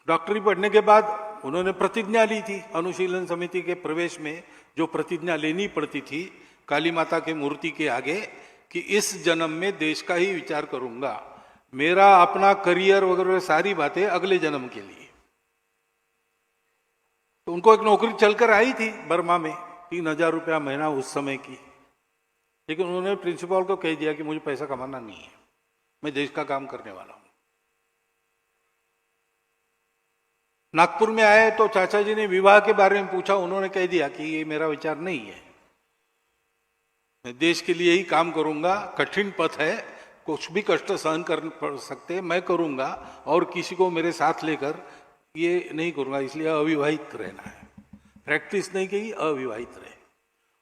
डॉक्टरी पढ़ने के बाद उन्होंने प्रतिज्ञा ली थी अनुशीलन समिति के प्रवेश में, जो प्रतिज्ञा लेनी पड़ती थी काली माता के मूर्ति के आगे, कि इस जन्म में देश का ही विचार करूंगा, मेरा अपना करियर वगैरह सारी बातें अगले जन्म के लिए। तो उनको एक नौकरी चलकर आई थी बर्मा में, 3000 रुपया महीना उस समय की, लेकिन उन्होंने प्रिंसिपल को कह दिया कि मुझे पैसा कमाना नहीं है, मैं देश का काम करने वाला हूं। नागपुर में आए तो चाचा जी ने विवाह के बारे में पूछा, उन्होंने कह दिया कि ये मेरा विचार नहीं है, मैं देश के लिए ही काम करूंगा, कठिन पथ है, कुछ भी कष्ट सहन कर पड़ सकते, मैं करूंगा, और किसी को मेरे साथ लेकर ये नहीं करूंगा, इसलिए अविवाहित रहना है। प्रैक्टिस नहीं की, अविवाहित रहे।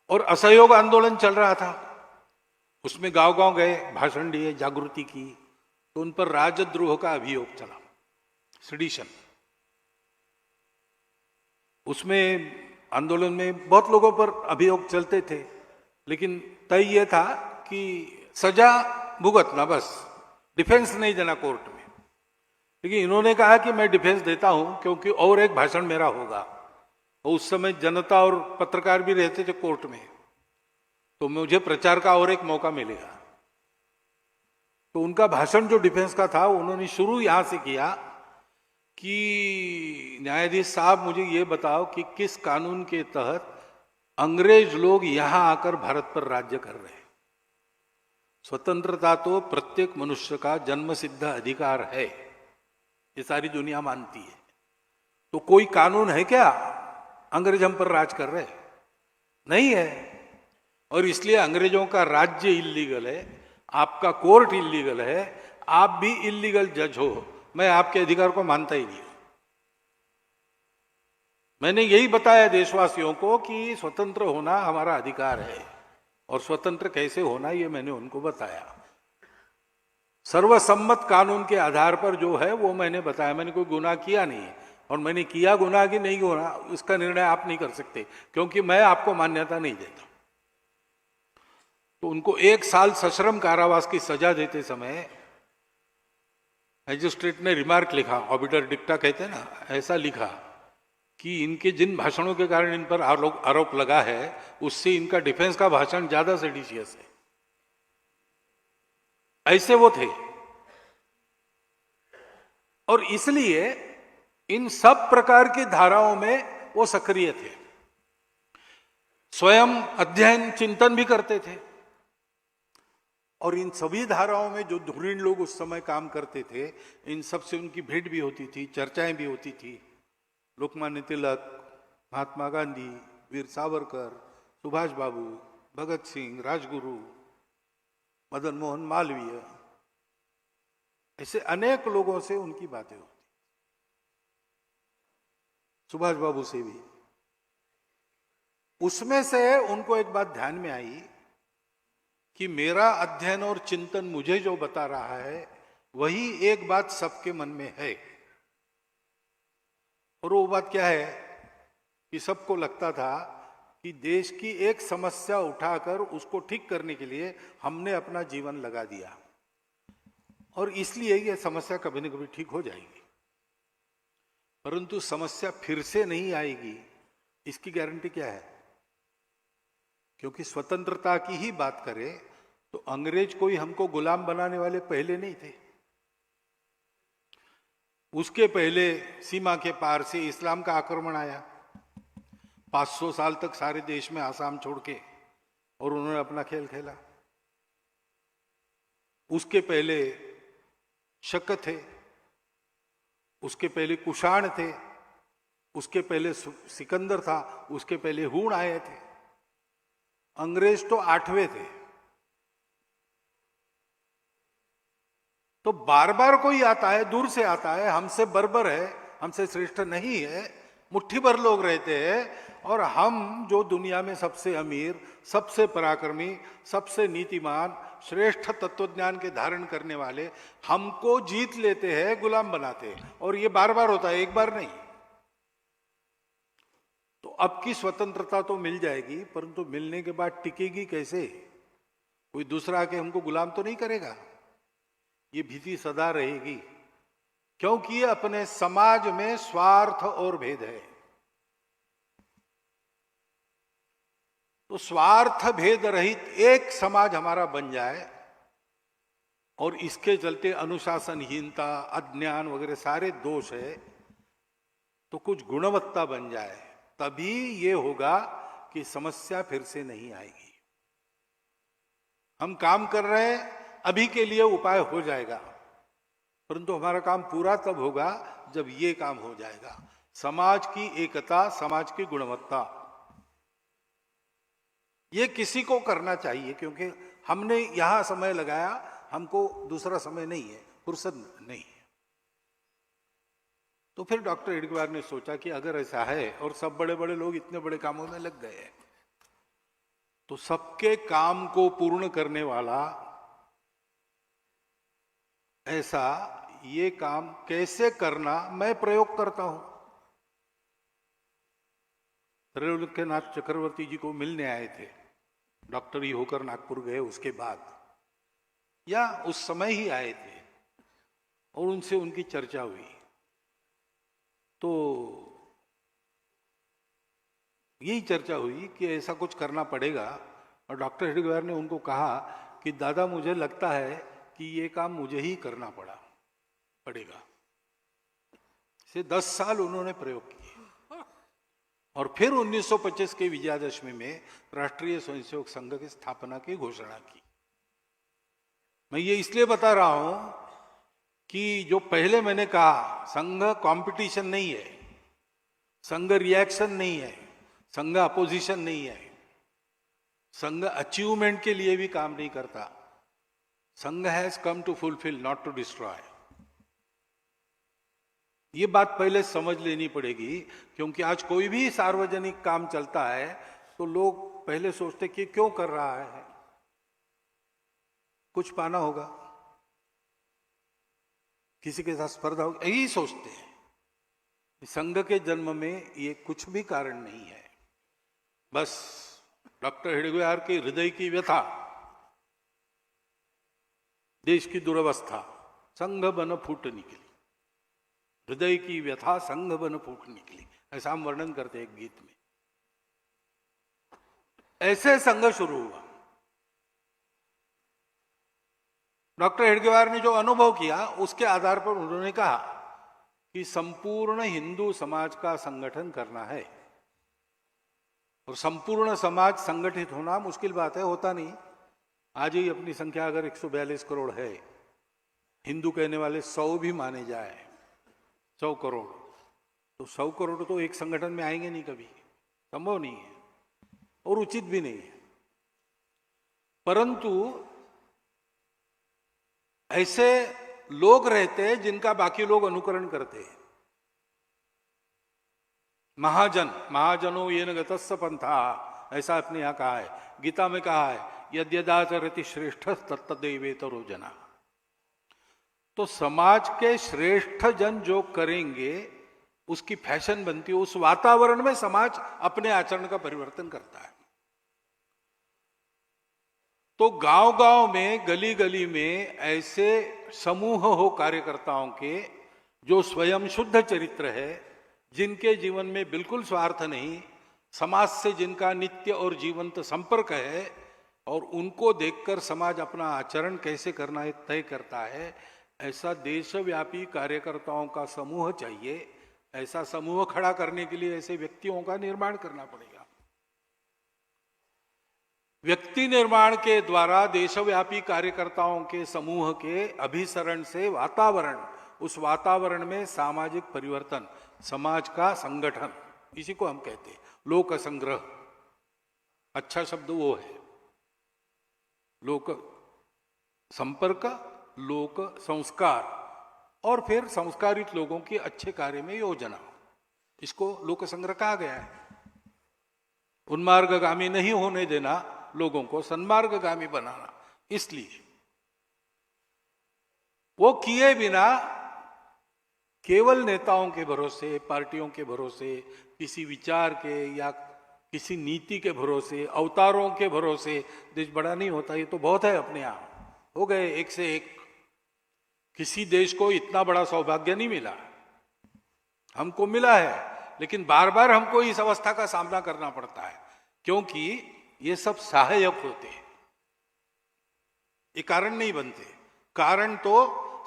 और असहयोग आंदोलन चल रहा था, उसमें गांव गांव गए, भाषण दिए, जागृति की, तो उन पर राजद्रोह का अभियोग चला, सेडिशन। उसमें आंदोलन में बहुत लोगों पर अभियोग चलते थे, लेकिन तय ये था कि सजा भुगतना, बस डिफेंस नहीं देना कोर्ट में। लेकिन इन्होंने कहा कि मैं डिफेंस देता हूं, क्योंकि और एक भाषण मेरा होगा, और उस समय जनता और पत्रकार भी रहते थे कोर्ट में, तो मुझे प्रचार का और एक मौका मिलेगा। तो उनका भाषण जो डिफेंस का था, उन्होंने शुरू यहां से किया कि न्यायाधीश साहब मुझे ये बताओ कि किस कानून के तहत अंग्रेज लोग यहां आकर भारत पर राज्य कर रहे हैं। स्वतंत्रता तो प्रत्येक मनुष्य का जन्मसिद्ध अधिकार है, ये सारी दुनिया मानती है। तो कोई कानून है क्या अंग्रेज हम पर राज कर रहे? नहीं है। और इसलिए अंग्रेजों का राज्य इल्लीगल है, आपका कोर्ट इल्लीगल है, आप भी इल्लीगल जज हो, मैं आपके अधिकार को मानता ही नहीं हूं। मैंने यही बताया देशवासियों को कि स्वतंत्र होना हमारा अधिकार है, और स्वतंत्र कैसे होना ये मैंने उनको बताया। सर्वसम्मत कानून के आधार पर जो है वो मैंने बताया, मैंने कोई गुनाह किया नहीं, और मैंने किया गुनाह कि नहीं गुनाह इसका निर्णय आप नहीं कर सकते, क्योंकि मैं आपको मान्यता नहीं देता। तो उनको 1 साल सश्रम कारावास की सजा देते समय मैजिस्ट्रेट ने रिमार्क लिखा, ऑबिटर डिक्टा कहते हैं ना, ऐसा लिखा कि इनके जिन भाषणों के कारण इन पर आरोप लगा है उससे इनका डिफेंस का भाषण ज्यादा सेडिशियस है, ऐसे वो थे। और इसलिए इन सब प्रकार की धाराओं में वो सक्रिय थे, स्वयं अध्ययन चिंतन भी करते थे। और इन सभी धाराओं में जो धुरीण लोग उस समय काम करते थे, इन सब से उनकी भेंट भी होती थी, चर्चाएं भी होती थी। लोकमान्य तिलक, महात्मा गांधी, वीर सावरकर, सुभाष बाबू, भगत सिंह, राजगुरु, मदन मोहन मालवीय, ऐसे अनेक लोगों से उनकी बातें होती, सुभाष बाबू से भी। उसमें से उनको एक बात ध्यान में आई कि मेरा अध्ययन और चिंतन मुझे जो बता रहा है वही एक बात सबके मन में है। और वो बात क्या है कि सबको लगता था कि देश की एक समस्या उठाकर उसको ठीक करने के लिए हमने अपना जीवन लगा दिया, और इसलिए ये समस्या कभी न कभी ठीक हो जाएगी। परंतु समस्या फिर से नहीं आएगी, इसकी गारंटी क्या है? क्योंकि स्वतंत्रता की ही बात करें तो अंग्रेज कोई हमको गुलाम बनाने वाले पहले नहीं थे। उसके पहले सीमा के पार से इस्लाम का आक्रमण आया, 500 साल तक सारे देश में आसाम छोड़ के, और उन्होंने अपना खेल खेला। उसके पहले शक थे, उसके पहले कुषाण थे, उसके पहले सिकंदर था, उसके पहले हूण आए थे। अंग्रेज तो 8वें थे। तो बार बार कोई आता है, दूर से आता है, हमसे बर्बर है, हमसे श्रेष्ठ नहीं है, मुट्ठी भर लोग रहते हैं, और हम जो दुनिया में सबसे अमीर, सबसे पराक्रमी, सबसे नीतिमान, श्रेष्ठ तत्वज्ञान के धारण करने वाले हमको जीत लेते हैं, गुलाम बनाते हैं। और ये बार बार होता है, एक बार नहीं। तो अब की स्वतंत्रता तो मिल जाएगी, परंतु मिलने के बाद टिकेगी कैसे? कोई दूसरा आके हमको गुलाम तो नहीं करेगा। ये भीति सदा रहेगी, क्योंकि ये अपने समाज में स्वार्थ और भेद है। तो स्वार्थ भेद रहित एक समाज हमारा बन जाए, और इसके चलते अनुशासनहीनता, अज्ञान वगैरह सारे दोष है, तो कुछ गुणवत्ता बन जाए, तभी ये होगा कि समस्या फिर से नहीं आएगी। हम काम कर रहे हैं, अभी के लिए उपाय हो जाएगा, परंतु हमारा काम पूरा तब होगा जब ये काम हो जाएगा। समाज की एकता, समाज की गुणवत्ता, ये किसी को करना चाहिए, क्योंकि हमने यहां समय लगाया, हमको दूसरा समय नहीं है, फुर्सत नहीं है। तो फिर डॉक्टर हेडगेवार ने सोचा कि अगर ऐसा है और सब बड़े बड़े लोग इतने बड़े कामों में लग गए हैं, तो सबके काम को पूर्ण करने वाला ऐसा ये काम कैसे करना, मैं प्रयोग करता हूं। त्रैलोक्यनाथ चक्रवर्ती जी को मिलने आए थे, डॉक्टर ही होकर नागपुर गए उसके बाद, या उस समय ही आए थे, और उनसे उनकी चर्चा हुई। तो यही चर्चा हुई कि ऐसा कुछ करना पड़ेगा, और डॉक्टर हेडगेवार ने उनको कहा कि दादा मुझे लगता है कि ये काम मुझे ही करना पड़ेगा। से 10 साल उन्होंने प्रयोग किए, और फिर 1925 के विजयादशमी में राष्ट्रीय स्वयंसेवक संघ की स्थापना की घोषणा की। मैं ये इसलिए बता रहा हूं कि जो पहले मैंने कहा, संघ कंपटीशन नहीं है, संघ रिएक्शन नहीं है, संघ अपोजिशन नहीं है, संघ अचीवमेंट के लिए भी काम नहीं करता। Sangh has come to fulfil, not to destroy. ये बात पहले समझ लेनी पड़ेगी, क्योंकि आज कोई भी सार्वजनिक काम चलता है तो लोग पहले सोचते कि क्यों कर रहा है, कुछ पाना होगा, किसी के साथ स्पर्धा होगी, यही सोचते हैं। संघ के जन्म में ये कुछ भी कारण नहीं है, बस डॉक्टर हेडगेवार के हृदय की व्यथा, देश की दुर्वस्था, संघ बन फूट निकली, हृदय की व्यथा संघ बन फूट निकली, ऐसा हम वर्णन करते हैं एक गीत में। ऐसे संघ शुरू हुआ। डॉक्टर हेडगेवार ने जो अनुभव किया उसके आधार पर उन्होंने कहा कि संपूर्ण हिंदू समाज का संगठन करना है। और संपूर्ण समाज संगठित होना मुश्किल बात है, होता नहीं। आज ही अपनी संख्या अगर 142 करोड़ है, हिंदू कहने वाले 100 भी माने जाए, 100 करोड़, तो 100 करोड़ तो एक संगठन में आएंगे नहीं, कभी संभव नहीं है और उचित भी नहीं है। परंतु ऐसे लोग रहते हैं जिनका बाकी लोग अनुकरण करते हैं। महाजनों ये न गतस्स पंथा, ऐसा अपने यहां कहा है, गीता में कहा है, यद्यदाचरति श्रेष्ठ तत्तदेवेतरो जना। तो समाज के श्रेष्ठ जन जो करेंगे उसकी फैशन बनती है, उस वातावरण में समाज अपने आचरण का परिवर्तन करता है। तो गांव-गांव में, गली गली में ऐसे समूह हो कार्यकर्ताओं के जो स्वयं शुद्ध चरित्र है, जिनके जीवन में बिल्कुल स्वार्थ नहीं, समाज से जिनका नित्य और जीवंत संपर्क है, और उनको देखकर समाज अपना आचरण कैसे करना है तय करता है। ऐसा देशव्यापी कार्यकर्ताओं का समूह चाहिए। ऐसा समूह खड़ा करने के लिए ऐसे व्यक्तियों का निर्माण करना पड़ेगा। व्यक्ति निर्माण के द्वारा देशव्यापी कार्यकर्ताओं के समूह के अभिसरण से वातावरण, उस वातावरण में सामाजिक परिवर्तन, समाज का संगठन, इसी को हम कहते हैं लोक संग्रह। अच्छा शब्द वो है, लोक संपर्क, लोक संस्कार, और फिर संस्कारित लोगों की अच्छे कार्य में योजना, इसको लोक संग्रह कहा गया है। उन्मार्गगामी नहीं होने देना, लोगों को सन्मार्गगामी बनाना। इसलिए वो किए बिना केवल नेताओं के भरोसे, पार्टियों के भरोसे, किसी विचार के या किसी नीति के भरोसे, अवतारों के भरोसे देश बड़ा नहीं होता। ये तो बहुत है, अपने आप हो गए एक से एक। किसी देश को इतना बड़ा सौभाग्य नहीं मिला, हमको मिला है, लेकिन बार बार हमको इस अवस्था का सामना करना पड़ता है, क्योंकि ये सब सहायक होते हैं, ये कारण नहीं बनते। कारण तो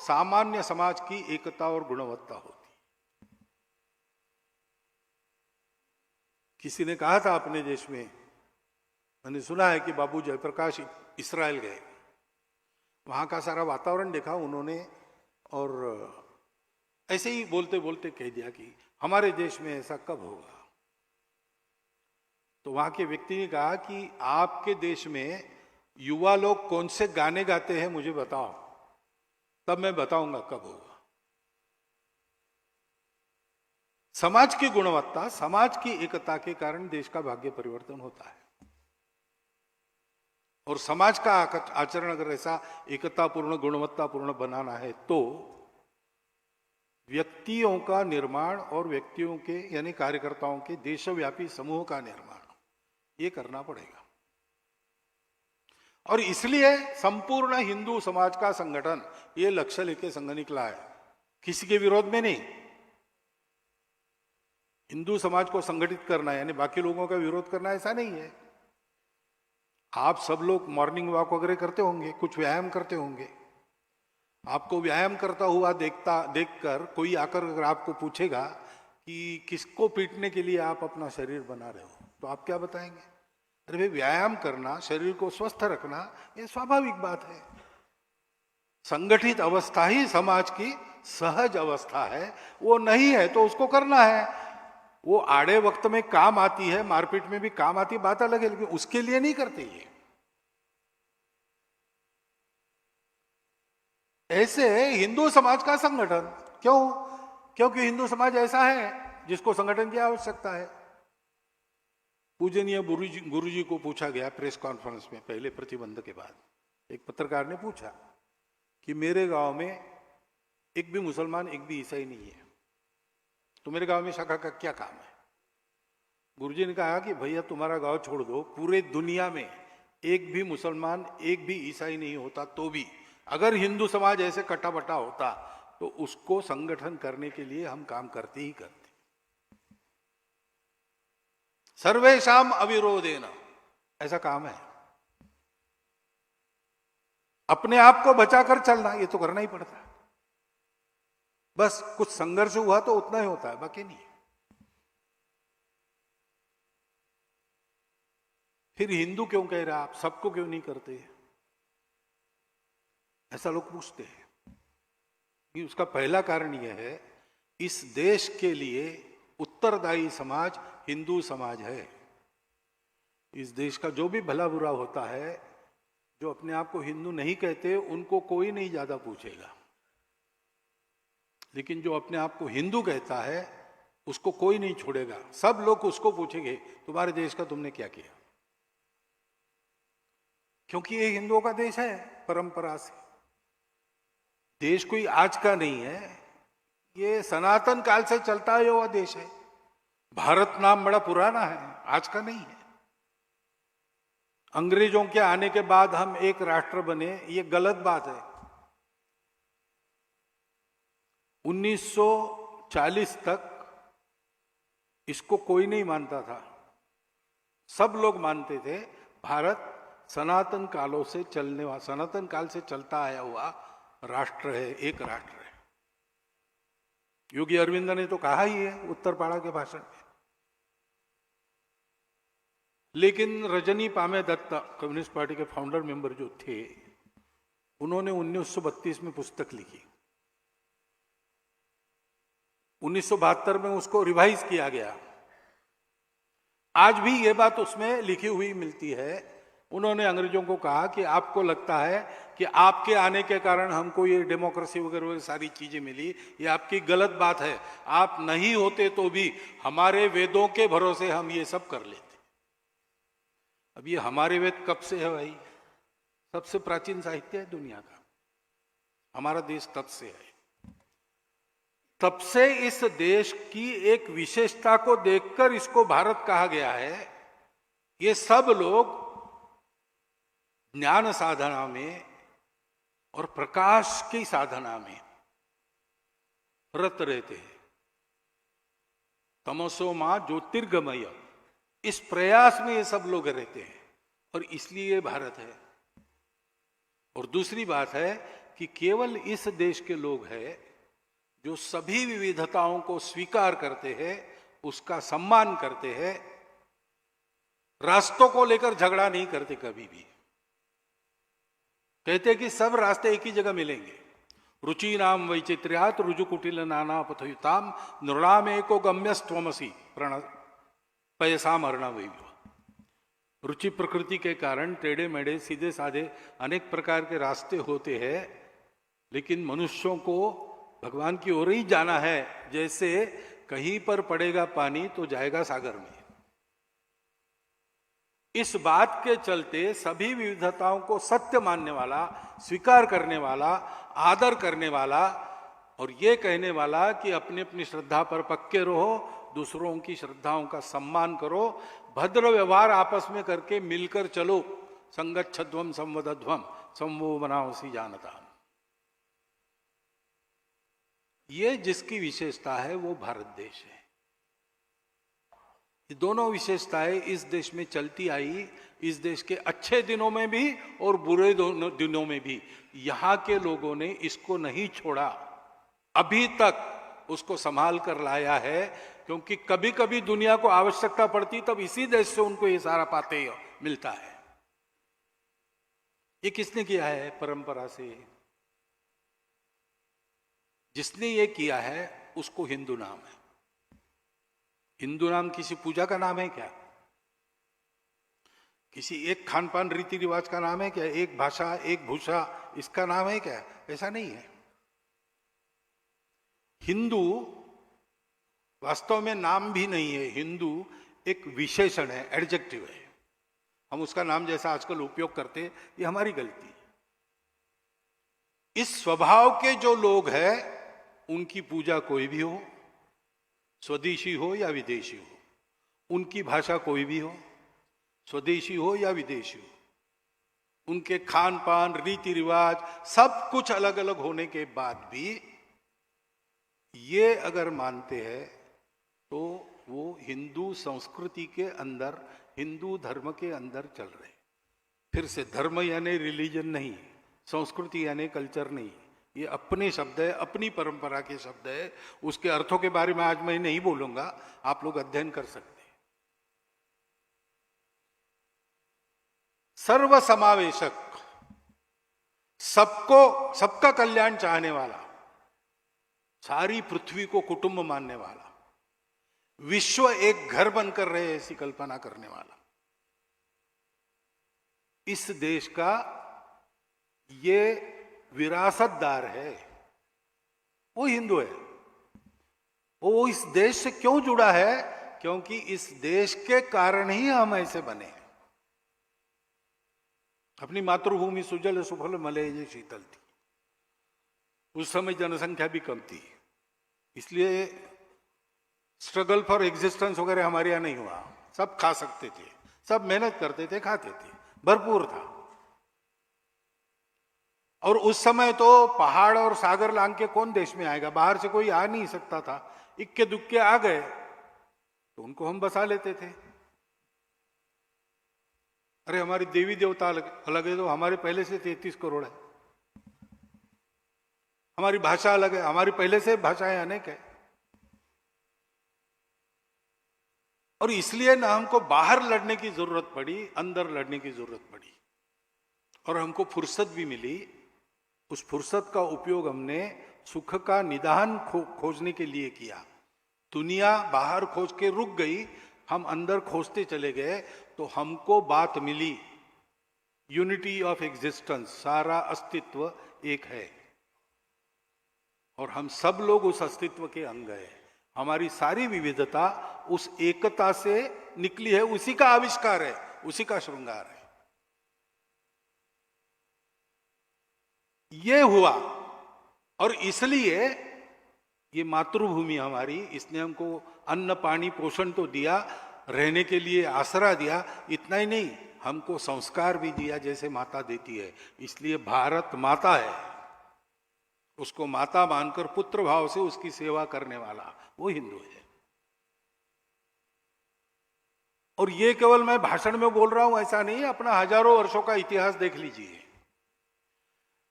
सामान्य समाज की एकता और गुणवत्ता होती। किसी ने कहा था अपने देश में, मैंने सुना है कि बाबू जयप्रकाश इस्राएल गए, वहां का सारा वातावरण देखा उन्होंने, और ऐसे ही बोलते बोलते कह दिया कि हमारे देश में ऐसा कब होगा। तो वहां के व्यक्ति ने कहा कि आपके देश में युवा लोग कौन से गाने गाते हैं मुझे बताओ, तब मैं बताऊंगा कब होगा। समाज की गुणवत्ता, समाज की एकता के कारण देश का भाग्य परिवर्तन होता है। और समाज का आचरण अगर ऐसा एकतापूर्ण, गुणवत्तापूर्ण बनाना है तो व्यक्तियों का निर्माण और व्यक्तियों के यानी कार्यकर्ताओं के देशव्यापी समूह का निर्माण, ये करना पड़ेगा। और इसलिए संपूर्ण हिंदू समाज का संगठन ये लक्ष्य लेके संघ निकला है, किसी के विरोध में नहीं। हिंदू समाज को संगठित करना है यानी बाकी लोगों का विरोध करना, ऐसा नहीं है। आप सब लोग मॉर्निंग वॉक वगैरह करते होंगे, कुछ व्यायाम करते होंगे। आपको व्यायाम करता हुआ देखकर कोई आकर अगर आपको पूछेगा कि किसको पीटने के लिए आप अपना शरीर बना रहे हो, तो आप क्या बताएंगे? अरे भाई, व्यायाम करना, शरीर को स्वस्थ रखना, ये स्वाभाविक बात है। संगठित अवस्था ही समाज की सहज अवस्था है। वो नहीं है तो उसको करना है। वो आड़े वक्त में काम आती है, मारपीट में भी काम आती है, बात अलग है, लेकिन उसके लिए नहीं करते ये। ऐसे हिंदू समाज का संगठन क्यों? क्योंकि हिंदू समाज ऐसा है जिसको संगठन की आवश्यकता है। पूजनीय गुरुजी को पूछा गया प्रेस कॉन्फ्रेंस में पहले प्रतिबंध के बाद, एक पत्रकार ने पूछा कि मेरे गांव में एक भी मुसलमान, एक भी ईसाई नहीं है, तो मेरे गांव में शाखा का क्या काम है? गुरुजी ने कहा कि भैया तुम्हारा गांव छोड़ दो, पूरे दुनिया में एक भी मुसलमान, एक भी ईसाई नहीं होता, तो भी अगर हिंदू समाज ऐसे कट्टा बट्टा होता तो उसको संगठन करने के लिए हम काम करते ही करते। सर्वेशाम अविरोधेन, ऐसा काम है। अपने आप को बचाकर चलना, ये तो करना ही पड़ता है। बस कुछ संघर्ष हुआ तो उतना ही होता है, बाकी नहीं। फिर हिंदू क्यों कह रहे आप, सबको क्यों नहीं करते, ऐसा लोग पूछते हैं। कि उसका पहला कारण यह है, इस देश के लिए उत्तरदायी समाज हिंदू समाज है। इस देश का जो भी भला बुरा होता है, जो अपने आप को हिंदू नहीं कहते उनको कोई नहीं ज्यादा पूछेगा, लेकिन जो अपने आप को हिंदू कहता है उसको कोई नहीं छोड़ेगा। सब लोग उसको पूछेंगे तुम्हारे देश का तुमने क्या किया, क्योंकि ये हिंदुओं का देश है परंपरा से। देश कोई आज का नहीं है, ये सनातन काल से चलता हुआ देश है। भारत नाम बड़ा पुराना है, आज का नहीं है। अंग्रेजों के आने के बाद हम एक राष्ट्र बने, ये गलत बात है। 1940 तक इसको कोई नहीं मानता था, सब लोग मानते थे भारत सनातन कालों से चलने वाला, सनातन काल से चलता आया हुआ राष्ट्र है, एक राष्ट्र है। योगी अरविंद ने तो कहा ही है उत्तरपाड़ा के भाषण में। लेकिन रजनी पामे दत्ता, कम्युनिस्ट पार्टी के फाउंडर मेंबर जो थे, उन्होंने 1932 में पुस्तक लिखी। 1972 में उसको रिवाइज किया गया। आज भी ये बात उसमें लिखी हुई मिलती है। उन्होंने अंग्रेजों को कहा कि आपको लगता है कि आपके आने के कारण हमको ये डेमोक्रेसी वगैरह सारी चीजें मिली, ये आपकी गलत बात है। आप नहीं होते तो भी हमारे वेदों के भरोसे हम ये सब कर लेते। अब ये हमारे वेद कब से है भाई? सबसे प्राचीन साहित्य है दुनिया का, हमारा देश तब से है। तब से इस देश की एक विशेषता को देखकर इसको भारत कहा गया है। ये सब लोग ज्ञान साधना में और प्रकाश की साधना में रत रहते हैं। तमसो मां ज्योतिर्गमय, इस प्रयास में ये सब लोग रहते हैं और इसलिए ये भारत है। और दूसरी बात है कि केवल इस देश के लोग हैं जो सभी विविधताओं को स्वीकार करते हैं, उसका सम्मान करते हैं, रास्तों को लेकर झगड़ा नहीं करते कभी भी। कहते हैं कि सब रास्ते एक ही जगह मिलेंगे। रुचि नाम वैचित्र्यात रुजु कुटिल नाना पथयुताम नृणाम एको गम्यस्त्वमसि प्रण पैसा मरना वही। रुचि प्रकृति के कारण टेढ़े मेढ़े सीधे साधे अनेक प्रकार के रास्ते होते हैं, लेकिन मनुष्यों को भगवान की ओर ही जाना है। जैसे कहीं पर पड़ेगा पानी तो जाएगा सागर में। इस बात के चलते सभी विविधताओं को सत्य मानने वाला, स्वीकार करने वाला, आदर करने वाला और ये कहने वाला कि अपनी अपनी श्रद्धा पर पक्के रहो, दूसरों की श्रद्धाओं का सम्मान करो, भद्र व्यवहार आपस में करके मिलकर चलो। संगच्छध्वम संवदध्वम संवो बनावसी जानता। ये जिसकी विशेषता है वो भारत देश है। ये दोनों विशेषताएं इस देश में चलती आई, इस देश के अच्छे दिनों में भी और बुरे दिनों में भी। यहां के लोगों ने इसको नहीं छोड़ा, अभी तक उसको संभाल कर लाया है, क्योंकि कभी कभी दुनिया को आवश्यकता पड़ती तब इसी देश से उनको ये सारा पाते मिलता है। ये किसने किया है? परंपरा से जिसने ये किया है उसको हिंदू नाम है। हिंदू नाम किसी पूजा का नाम है क्या? किसी एक खान पान रीति रिवाज का नाम है क्या? एक भाषा, एक भूषा, इसका नाम है क्या? ऐसा नहीं है। हिंदू वास्तव में नाम भी नहीं है। हिंदू एक विशेषण है, एडजेक्टिव है। हम उसका नाम जैसा आजकल उपयोग करते हैं, ये हमारी गलती है। इस स्वभाव के जो लोग हैं उनकी पूजा कोई भी हो, स्वदेशी हो या विदेशी हो, उनकी भाषा कोई भी हो, स्वदेशी हो या विदेशी हो, उनके खान पान, रीति रिवाज सब कुछ अलग अलग होने के बाद भी ये अगर मानते हैं तो वो हिंदू संस्कृति के अंदर, हिंदू धर्म के अंदर चल रहे। फिर से धर्म यानी रिलीजन नहीं, संस्कृति यानी कल्चर नहीं, ये अपने शब्द है, अपनी परंपरा के शब्द है। उसके अर्थों के बारे में आज मैं नहीं बोलूंगा, आप लोग अध्ययन कर सकते हैं। सर्व समावेशक, सबको, सबका कल्याण चाहने वाला, सारी पृथ्वी को कुटुंब मानने वाला, विश्व एक घर बनकर रहे ऐसी कल्पना करने वाला, इस देश का ये विरासतदार है, वो हिंदू है। वो इस देश से क्यों जुड़ा है? क्योंकि इस देश के कारण ही हम ऐसे बने हैं। अपनी मातृभूमि सुजल सुफल मलय शीतल थी, उस समय जनसंख्या भी कम थी, इसलिए स्ट्रगल फॉर एग्जिस्टेंस वगैरह हमारे यहां नहीं हुआ। सब खा सकते थे, सब मेहनत करते थे, खाते थे, भरपूर था। और उस समय तो पहाड़ और सागर लांग के कौन देश में आएगा? बाहर से कोई आ नहीं सकता था। इक्के दुक्के आ गए तो उनको हम बसा लेते थे। अरे हमारी देवी देवता अलग है तो हमारे पहले से 33 करोड़ है। हमारी भाषा अलग है, हमारी पहले से भाषाएं अनेक है। और इसलिए ना हमको बाहर लड़ने की जरूरत पड़ी, अंदर लड़ने की जरूरत पड़ी। और हमको फुर्सत भी मिली। उस फुर्सत का उपयोग हमने सुख का निदान खोजने के लिए किया। दुनिया बाहर खोज के रुक गई, हम अंदर खोजते चले गए, तो हमको बात मिली, यूनिटी ऑफ एग्जिस्टेंस, सारा अस्तित्व एक है और हम सब लोग उस अस्तित्व के अंग हैं। हमारी सारी विविधता उस एकता से निकली है, उसी का आविष्कार है, उसी का श्रृंगार है। ये हुआ और इसलिए ये मातृभूमि हमारी, इसने हमको अन्न पानी पोषण तो दिया, रहने के लिए आसरा दिया। इतना ही नहीं, हमको संस्कार भी दिया जैसे माता देती है। इसलिए भारत माता है, उसको माता मानकर पुत्र भाव से उसकी सेवा करने वाला वो हिंदू है। और ये केवल मैं भाषण में बोल रहा हूं ऐसा नहीं, अपना हजारों वर्षों का इतिहास देख लीजिए।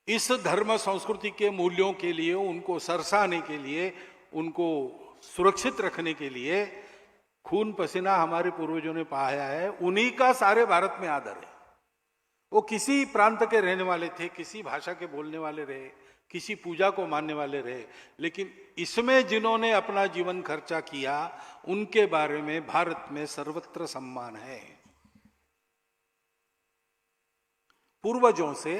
इस धर्म संस्कृति के मूल्यों के लिए, उनको सरसाने के लिए, उनको सुरक्षित रखने के लिए खून पसीना हमारे पूर्वजों ने बहाया है। उन्हीं का सारे भारत में आदर है। वो किसी प्रांत के रहने वाले थे, किसी भाषा के बोलने वाले रहे, किसी पूजा को मानने वाले रहे, लेकिन इसमें जिन्होंने अपना जीवन खर्चा किया उनके बारे में भारत में सर्वत्र सम्मान है। पूर्वजों से,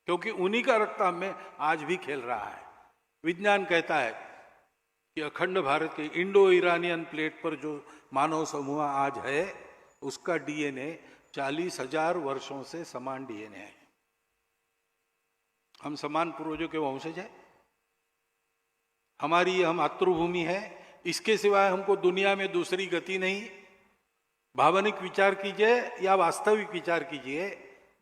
क्योंकि उन्हीं का रक्त हम में आज भी खेल रहा है। विज्ञान कहता है कि अखंड भारत के इंडो ईरानियन प्लेट पर जो मानव समूह आज है, उसका डीएनए 40,000 वर्षों से समान डीएनए है। हम समान पूर्वजों के वंशज हैं। हमारी यह मातृभूमि है, इसके सिवाय हमको दुनिया में दूसरी गति नहीं। भावनिक विचार कीजिए या वास्तविक विचार कीजिए,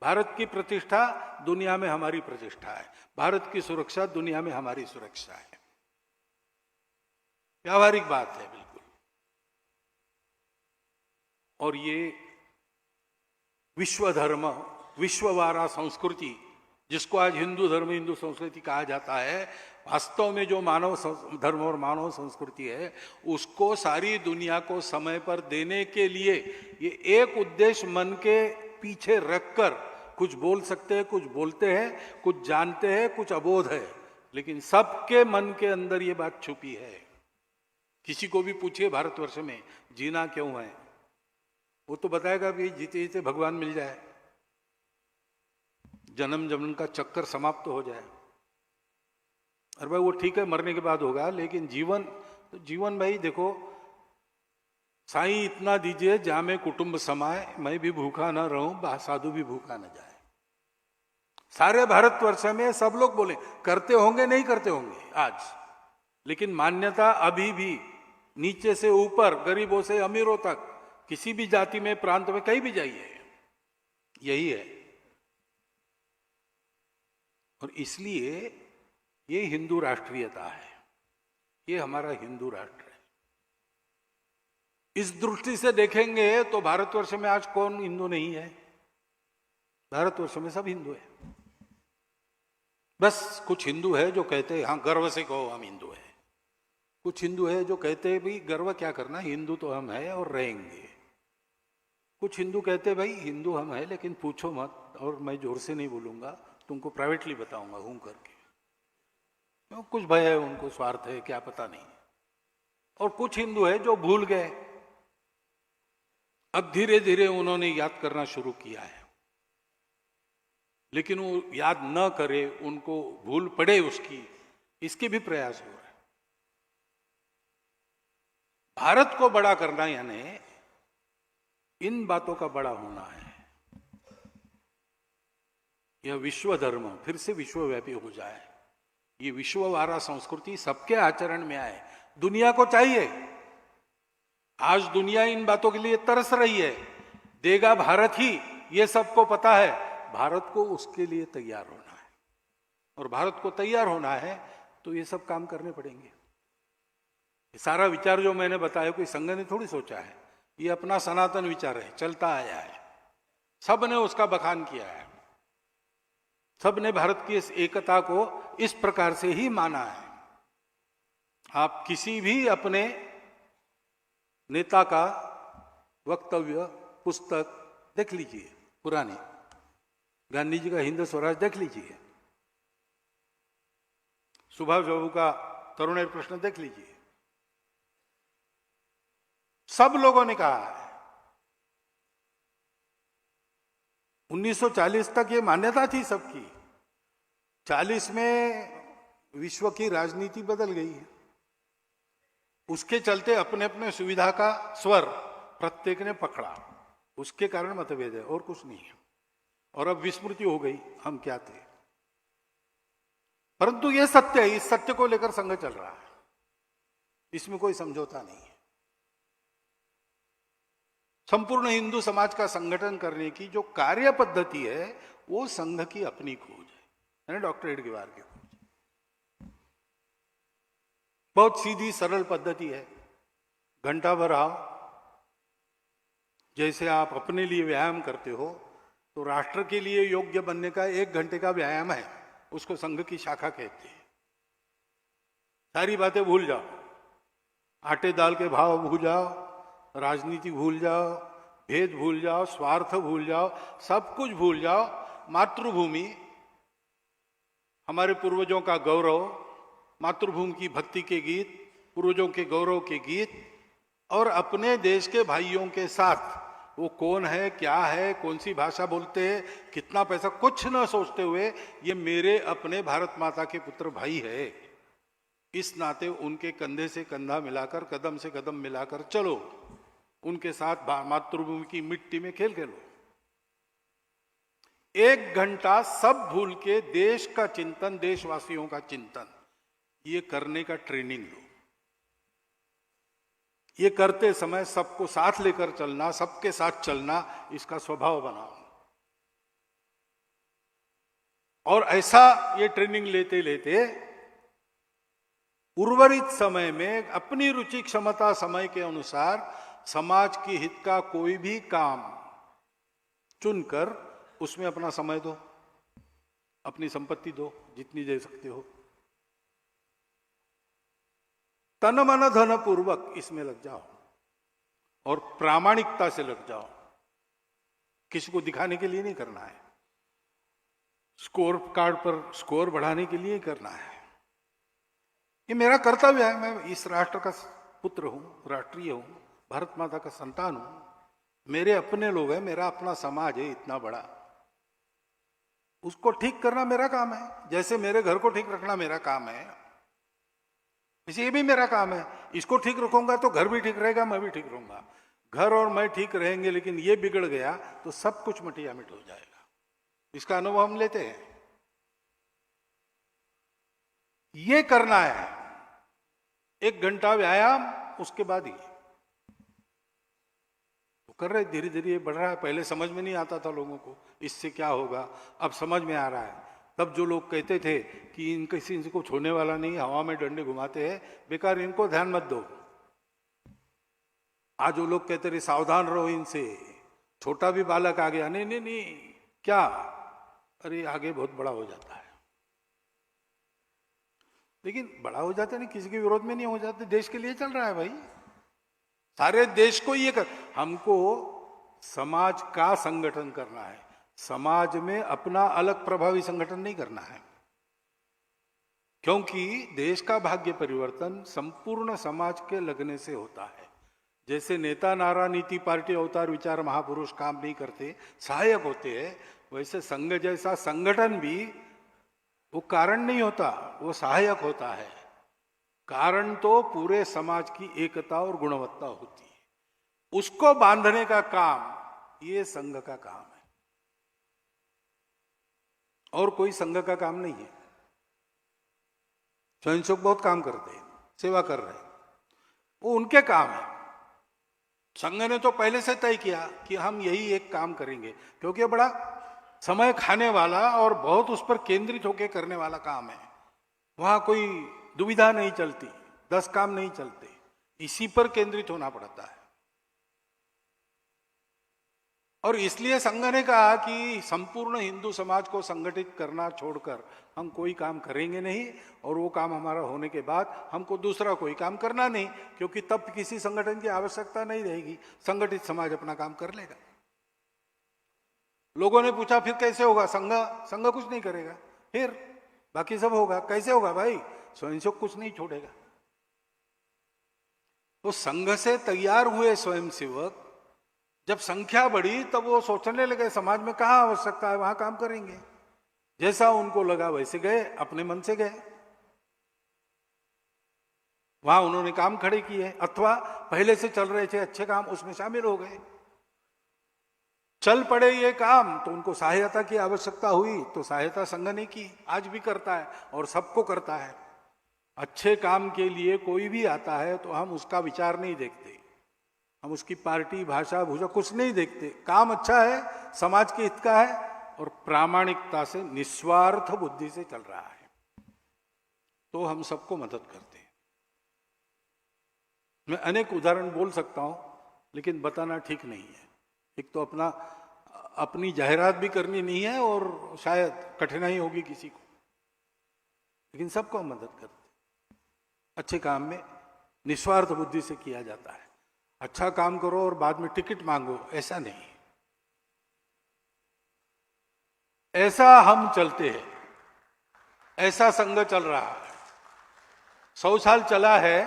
भारत की प्रतिष्ठा दुनिया में हमारी प्रतिष्ठा है, भारत की सुरक्षा दुनिया में हमारी सुरक्षा है। व्यावहारिक बात है बिल्कुल। और ये विश्व धर्म, विश्ववारा संस्कृति, जिसको आज हिंदू धर्म, हिंदू संस्कृति कहा जाता है, वास्तव में जो मानव धर्म और मानव संस्कृति है, उसको सारी दुनिया को समय पर देने के लिए ये एक उद्देश्य मन के पीछे रखकर कुछ बोल सकते हैं, कुछ बोलते हैं, कुछ जानते हैं, कुछ अबोध है, लेकिन सबके मन के अंदर ये बात छुपी है। किसी को भी पूछिए भारतवर्ष में जीना क्यों है, वो तो बताएगा भी जीते जीते भगवान मिल जाए, जन्म जन्म का चक्कर समाप्त हो जाए। अरे भाई वो ठीक है, मरने के बाद होगा, लेकिन जीवन तो जीवन भाई देखो, साईं इतना दीजिए जहां में कुटुंब समाए, मैं भी भूखा ना रहूं, साधु भी भूखा ना जाए। सारे भारतवर्ष में सब लोग बोले, करते होंगे नहीं करते होंगे आज, लेकिन मान्यता अभी भी नीचे से ऊपर, गरीबों से अमीरों तक, किसी भी जाति में, प्रांत में, कहीं भी जाइए, यही है। और इसलिए ये हिंदू राष्ट्रीयता है, ये हमारा हिंदू राष्ट्र है। इस दृष्टि से देखेंगे तो भारतवर्ष में आज कौन हिंदू नहीं है? भारतवर्ष में सब हिंदू है। बस कुछ हिंदू है जो कहते हैं हाँ गर्व से कहो हम हिंदू हैं। कुछ हिंदू है जो कहते हैं भाई गर्व क्या करना, हिंदू तो हम है और रहेंगे। कुछ हिंदू कहते हैं भाई हिंदू हम है लेकिन पूछो मत, और मैं जोर से नहीं बोलूंगा, तुमको प्राइवेटली बताऊंगा हूं करके। क्यों? कुछ भय है उनको, स्वार्थ है, क्या पता नहीं। और कुछ हिंदू है जो भूल गए, अब धीरे धीरे उन्होंने याद करना शुरू किया है, लेकिन वो याद न करे, उनको भूल पड़े उसकी, इसके भी प्रयास हो रहे हैं। भारत को बड़ा करना यानी इन बातों का बड़ा होना है। यह विश्व धर्म फिर से विश्वव्यापी हो जाए, ये विश्ववारा संस्कृति सबके आचरण में आए, दुनिया को चाहिए। आज दुनिया इन बातों के लिए तरस रही है, देगा भारत ही, ये सबको पता है। भारत को उसके लिए तैयार होना है, और भारत को तैयार होना है तो ये सब काम करने पड़ेंगे। ये सारा विचार जो मैंने बताया कोई संघ ने थोड़ी सोचा है, ये अपना सनातन विचार है, चलता आया है, सब ने उसका बखान किया है, सब ने भारत की इस एकता को इस प्रकार से ही माना है। आप किसी भी अपने नेता का वक्तव्य, पुस्तक देख लीजिए, पुरानी गांधी जी का हिंद स्वराज देख लीजिए, सुभाष बाबू का तरुणेर प्रश्न देख लीजिए, सब लोगों ने कहा है। 1940 तक ये मान्यता थी सबकी, 40 में विश्व की राजनीति बदल गई है, उसके चलते अपने अपने सुविधा का स्वर प्रत्येक ने पकड़ा, उसके कारण मतभेद है और कुछ नहीं है। और अब विस्मृति हो गई हम क्या थे, परंतु यह सत्य है, इस सत्य को लेकर संघ चल रहा है, इसमें कोई समझौता नहीं है। संपूर्ण हिंदू समाज का संगठन करने की जो कार्य पद्धति है वो संघ की अपनी खोज है, डॉक्टर एडगेवार की खोज। बहुत सीधी सरल पद्धति है, घंटा भर आओ, जैसे आप अपने लिए व्यायाम करते हो तो राष्ट्र के लिए योग्य बनने का 1 घंटे का व्यायाम है, उसको संघ की शाखा कहते हैं। सारी बातें भूल जाओ, आटे दाल के भाव भूल जाओ, राजनीति भूल जाओ, भेद भूल जाओ, स्वार्थ भूल जाओ, सब कुछ भूल जाओ। मातृभूमि, हमारे पूर्वजों का गौरव, मातृभूमि की भक्ति के गीत, पूर्वजों के गौरव के गीत, और अपने देश के भाइयों के साथ वो कौन है, क्या है, कौन सी भाषा बोलते हैं, कितना पैसा, कुछ न सोचते हुए ये मेरे अपने भारत माता के पुत्र भाई है, इस नाते उनके कंधे से कंधा मिलाकर, कदम से कदम मिलाकर चलो, उनके साथ मातृभूमि की मिट्टी में खेल खेलो। 1 घंटा सब भूल के देश का चिंतन, देशवासियों का चिंतन, ये करने का ट्रेनिंग लो। ये करते समय सबको साथ लेकर चलना, सबके साथ चलना, इसका स्वभाव बनाओ। और ऐसा ये ट्रेनिंग लेते लेते उर्वरित समय में अपनी रुचि क्षमता समय के अनुसार समाज के हित का कोई भी काम चुनकर उसमें अपना समय दो, अपनी संपत्ति दो, जितनी दे सकते हो, तन मन धन पूर्वक इसमें लग जाओ और प्रामाणिकता से लग जाओ। किसी को दिखाने के लिए नहीं करना है, स्कोर कार्ड पर स्कोर बढ़ाने के लिए करना है। ये मेरा कर्तव्य है, मैं इस राष्ट्र का पुत्र हूं, राष्ट्रीय हूं, भारत माता का संतान हूं, मेरे अपने लोग हैं, मेरा अपना समाज है इतना बड़ा, उसको ठीक करना मेरा काम है। जैसे मेरे घर को ठीक रखना मेरा काम है, वैसे ये भी मेरा काम है। इसको ठीक रखूंगा तो घर भी ठीक रहेगा, मैं भी ठीक रहूंगा। घर और मैं ठीक रहेंगे, लेकिन ये बिगड़ गया तो सब कुछ मटिया मिट हो जाएगा। इसका अनुभव हम लेते हैं। ये करना है, 1 घंटा व्यायाम, उसके बाद ही तो कर रहे, धीरे धीरे बढ़ रहा है। पहले समझ में नहीं आता था लोगों को इससे क्या होगा, अब समझ में आ रहा है। तब जो लोग कहते थे कि इनको छोड़ने वाला नहीं, हवा में डंडे घुमाते हैं, बेकार, इनको ध्यान मत दो। आज वो लोग कहते रहे सावधान रहो इनसे, छोटा भी बालक आ गया, नहीं नहीं नहीं, क्या, अरे आगे बहुत बड़ा हो जाता है। लेकिन बड़ा हो जाता नहीं, किसी के विरोध में नहीं हो जाते, देश के लिए चल रहा है भाई, सारे देश को ये हमको समाज का संगठन करना है, समाज में अपना अलग प्रभावी संगठन नहीं करना है, क्योंकि देश का भाग्य परिवर्तन संपूर्ण समाज के लगने से होता है। जैसे नेता नारा नीति पार्टी अवतार विचार महापुरुष काम नहीं करते, सहायक होते हैं, वैसे संघ जैसा संगठन भी वो कारण नहीं होता, वो सहायक होता है। कारण तो पूरे समाज की एकता और गुणवत्ता होती है, उसको बांधने का काम ये संघ का काम है, और कोई संघ का काम नहीं है। स्वयंसेवक बहुत काम करते हैं, सेवा कर रहे हैं, वो उनके काम है। संघ ने तो पहले से तय किया कि हम यही एक काम करेंगे, क्योंकि बड़ा समय खाने वाला और बहुत उस पर केंद्रित होकर करने वाला काम है। वहां कोई दुविधा नहीं चलती, 10 काम नहीं चलते, इसी पर केंद्रित होना पड़ता है। और इसलिए संघ ने कहा कि संपूर्ण हिंदू समाज को संगठित करना छोड़कर हम कोई काम करेंगे नहीं, और वो काम हमारा होने के बाद हमको दूसरा कोई काम करना नहीं, क्योंकि तब किसी संगठन की आवश्यकता नहीं रहेगी, संगठित समाज अपना काम कर लेगा। लोगों ने पूछा फिर कैसे होगा, संघ कुछ नहीं करेगा, फिर बाकी सब होगा, कैसे होगा भाई, स्वयंसेवक कुछ नहीं छोड़ेगा। तो संघ से तैयार हुए स्वयंसेवक जब संख्या बढ़ी तब वो सोचने लगे समाज में कहाँ आवश्यकता है वहां काम करेंगे, जैसा उनको लगा वैसे गए, अपने मन से गए, वहां उन्होंने काम खड़े किए, अथवा पहले से चल रहे थे अच्छे काम उसमें शामिल हो गए। चल पड़े ये काम तो उनको सहायता की आवश्यकता हुई, तो सहायता संघ ने की, आज भी करता है और सबको करता है। अच्छे काम के लिए कोई भी आता है तो हम उसका विचार नहीं देखते, हम उसकी पार्टी भाषा भूषा कुछ नहीं देखते, काम अच्छा है, समाज के हित का है और प्रामाणिकता से निस्वार्थ बुद्धि से चल रहा है, तो हम सबको मदद करते हैं। मैं अनेक उदाहरण बोल सकता हूं, लेकिन बताना ठीक नहीं है। एक तो अपनी जाहिरात भी करनी नहीं है और शायद कठिनाई होगी किसी को, लेकिन सबको हम मदद करते हैं। अच्छे काम में निस्वार्थ बुद्धि से किया जाता है। अच्छा काम करो और बाद में टिकट मांगो, ऐसा नहीं, ऐसा हम चलते हैं, ऐसा संघ चल रहा है। 100 साल चला है,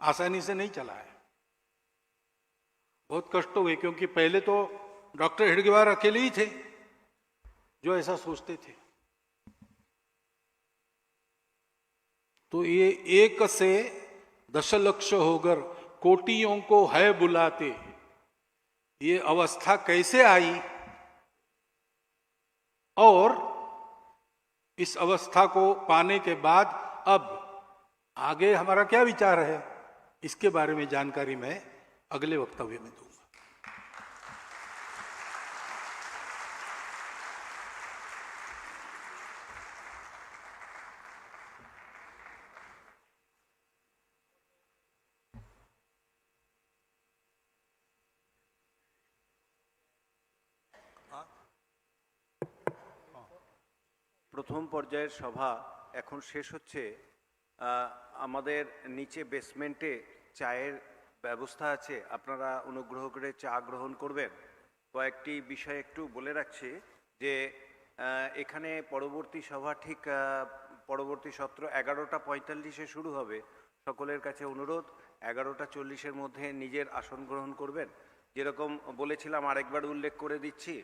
आसानी से नहीं चला है, बहुत कष्ट हुए, क्योंकि पहले तो डॉक्टर हेडगेवार अकेले ही थे जो ऐसा सोचते थे। तो ये 1 से दशलक्ष होकर कोटियों को है बुलाते, ये अवस्था कैसे आई और इस अवस्था को पाने के बाद अब आगे हमारा क्या विचार है, इसके बारे में जानकारी मैं अगले वक्तव्य में दूंगा। প্রথম পর্যায়ের সভা এখন শেষ হচ্ছে। আমাদের নিচে বেসমেন্টে চায়ের ব্যবস্থা আছে, আপনারা অনুগ্রহ করে চা গ্রহণ করবেন। কয়েকটি বিষয় একটু বলে রাখছি যে এখানে পরবর্তী সভা ঠিক পরবর্তী সত্র 11টা 45-এ শুরু হবে। সকলের কাছে অনুরোধ 11টা 40-এর মধ্যে নিজের আসন গ্রহণ করবেন। যেরকম বলেছিলাম আরেকবার উল্লেখ করে দিচ্ছি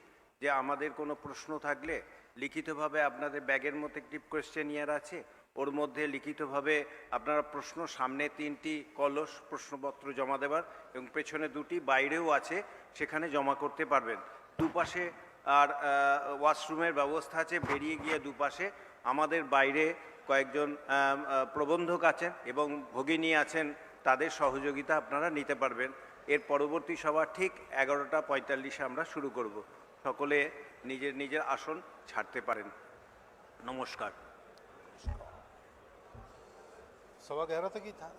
যে আমাদের কোনো প্রশ্ন থাকলে লিখিতভাবে আপনাদের ব্যাগের মধ্যে একটি কোয়েশ্চেনিয়ার আছে, ওর মধ্যে লিখিতভাবে আপনারা প্রশ্ন, সামনে 3টি কলস প্রশ্নপত্র জমা দেবার এবং পেছনে 2টি বাইরেও আছে, সেখানে জমা করতে পারবেন। দুপাশে আর ওয়াশরুমের ব্যবস্থা আছে, বেরিয়ে গিয়ে দুপাশে আমাদের বাইরে কয়েকজন প্রবন্ধক আছেন এবং ভগিনী আছেন, তাদের সহযোগিতা আপনারা নিতে পারবেন। এর পরবর্তী সভা ঠিক 11টা 45-এ আমরা শুরু করব। সকলে নিজের নিজের আসন ছাড়তে পারেন। নমস্কার। 11:15 तक ही था।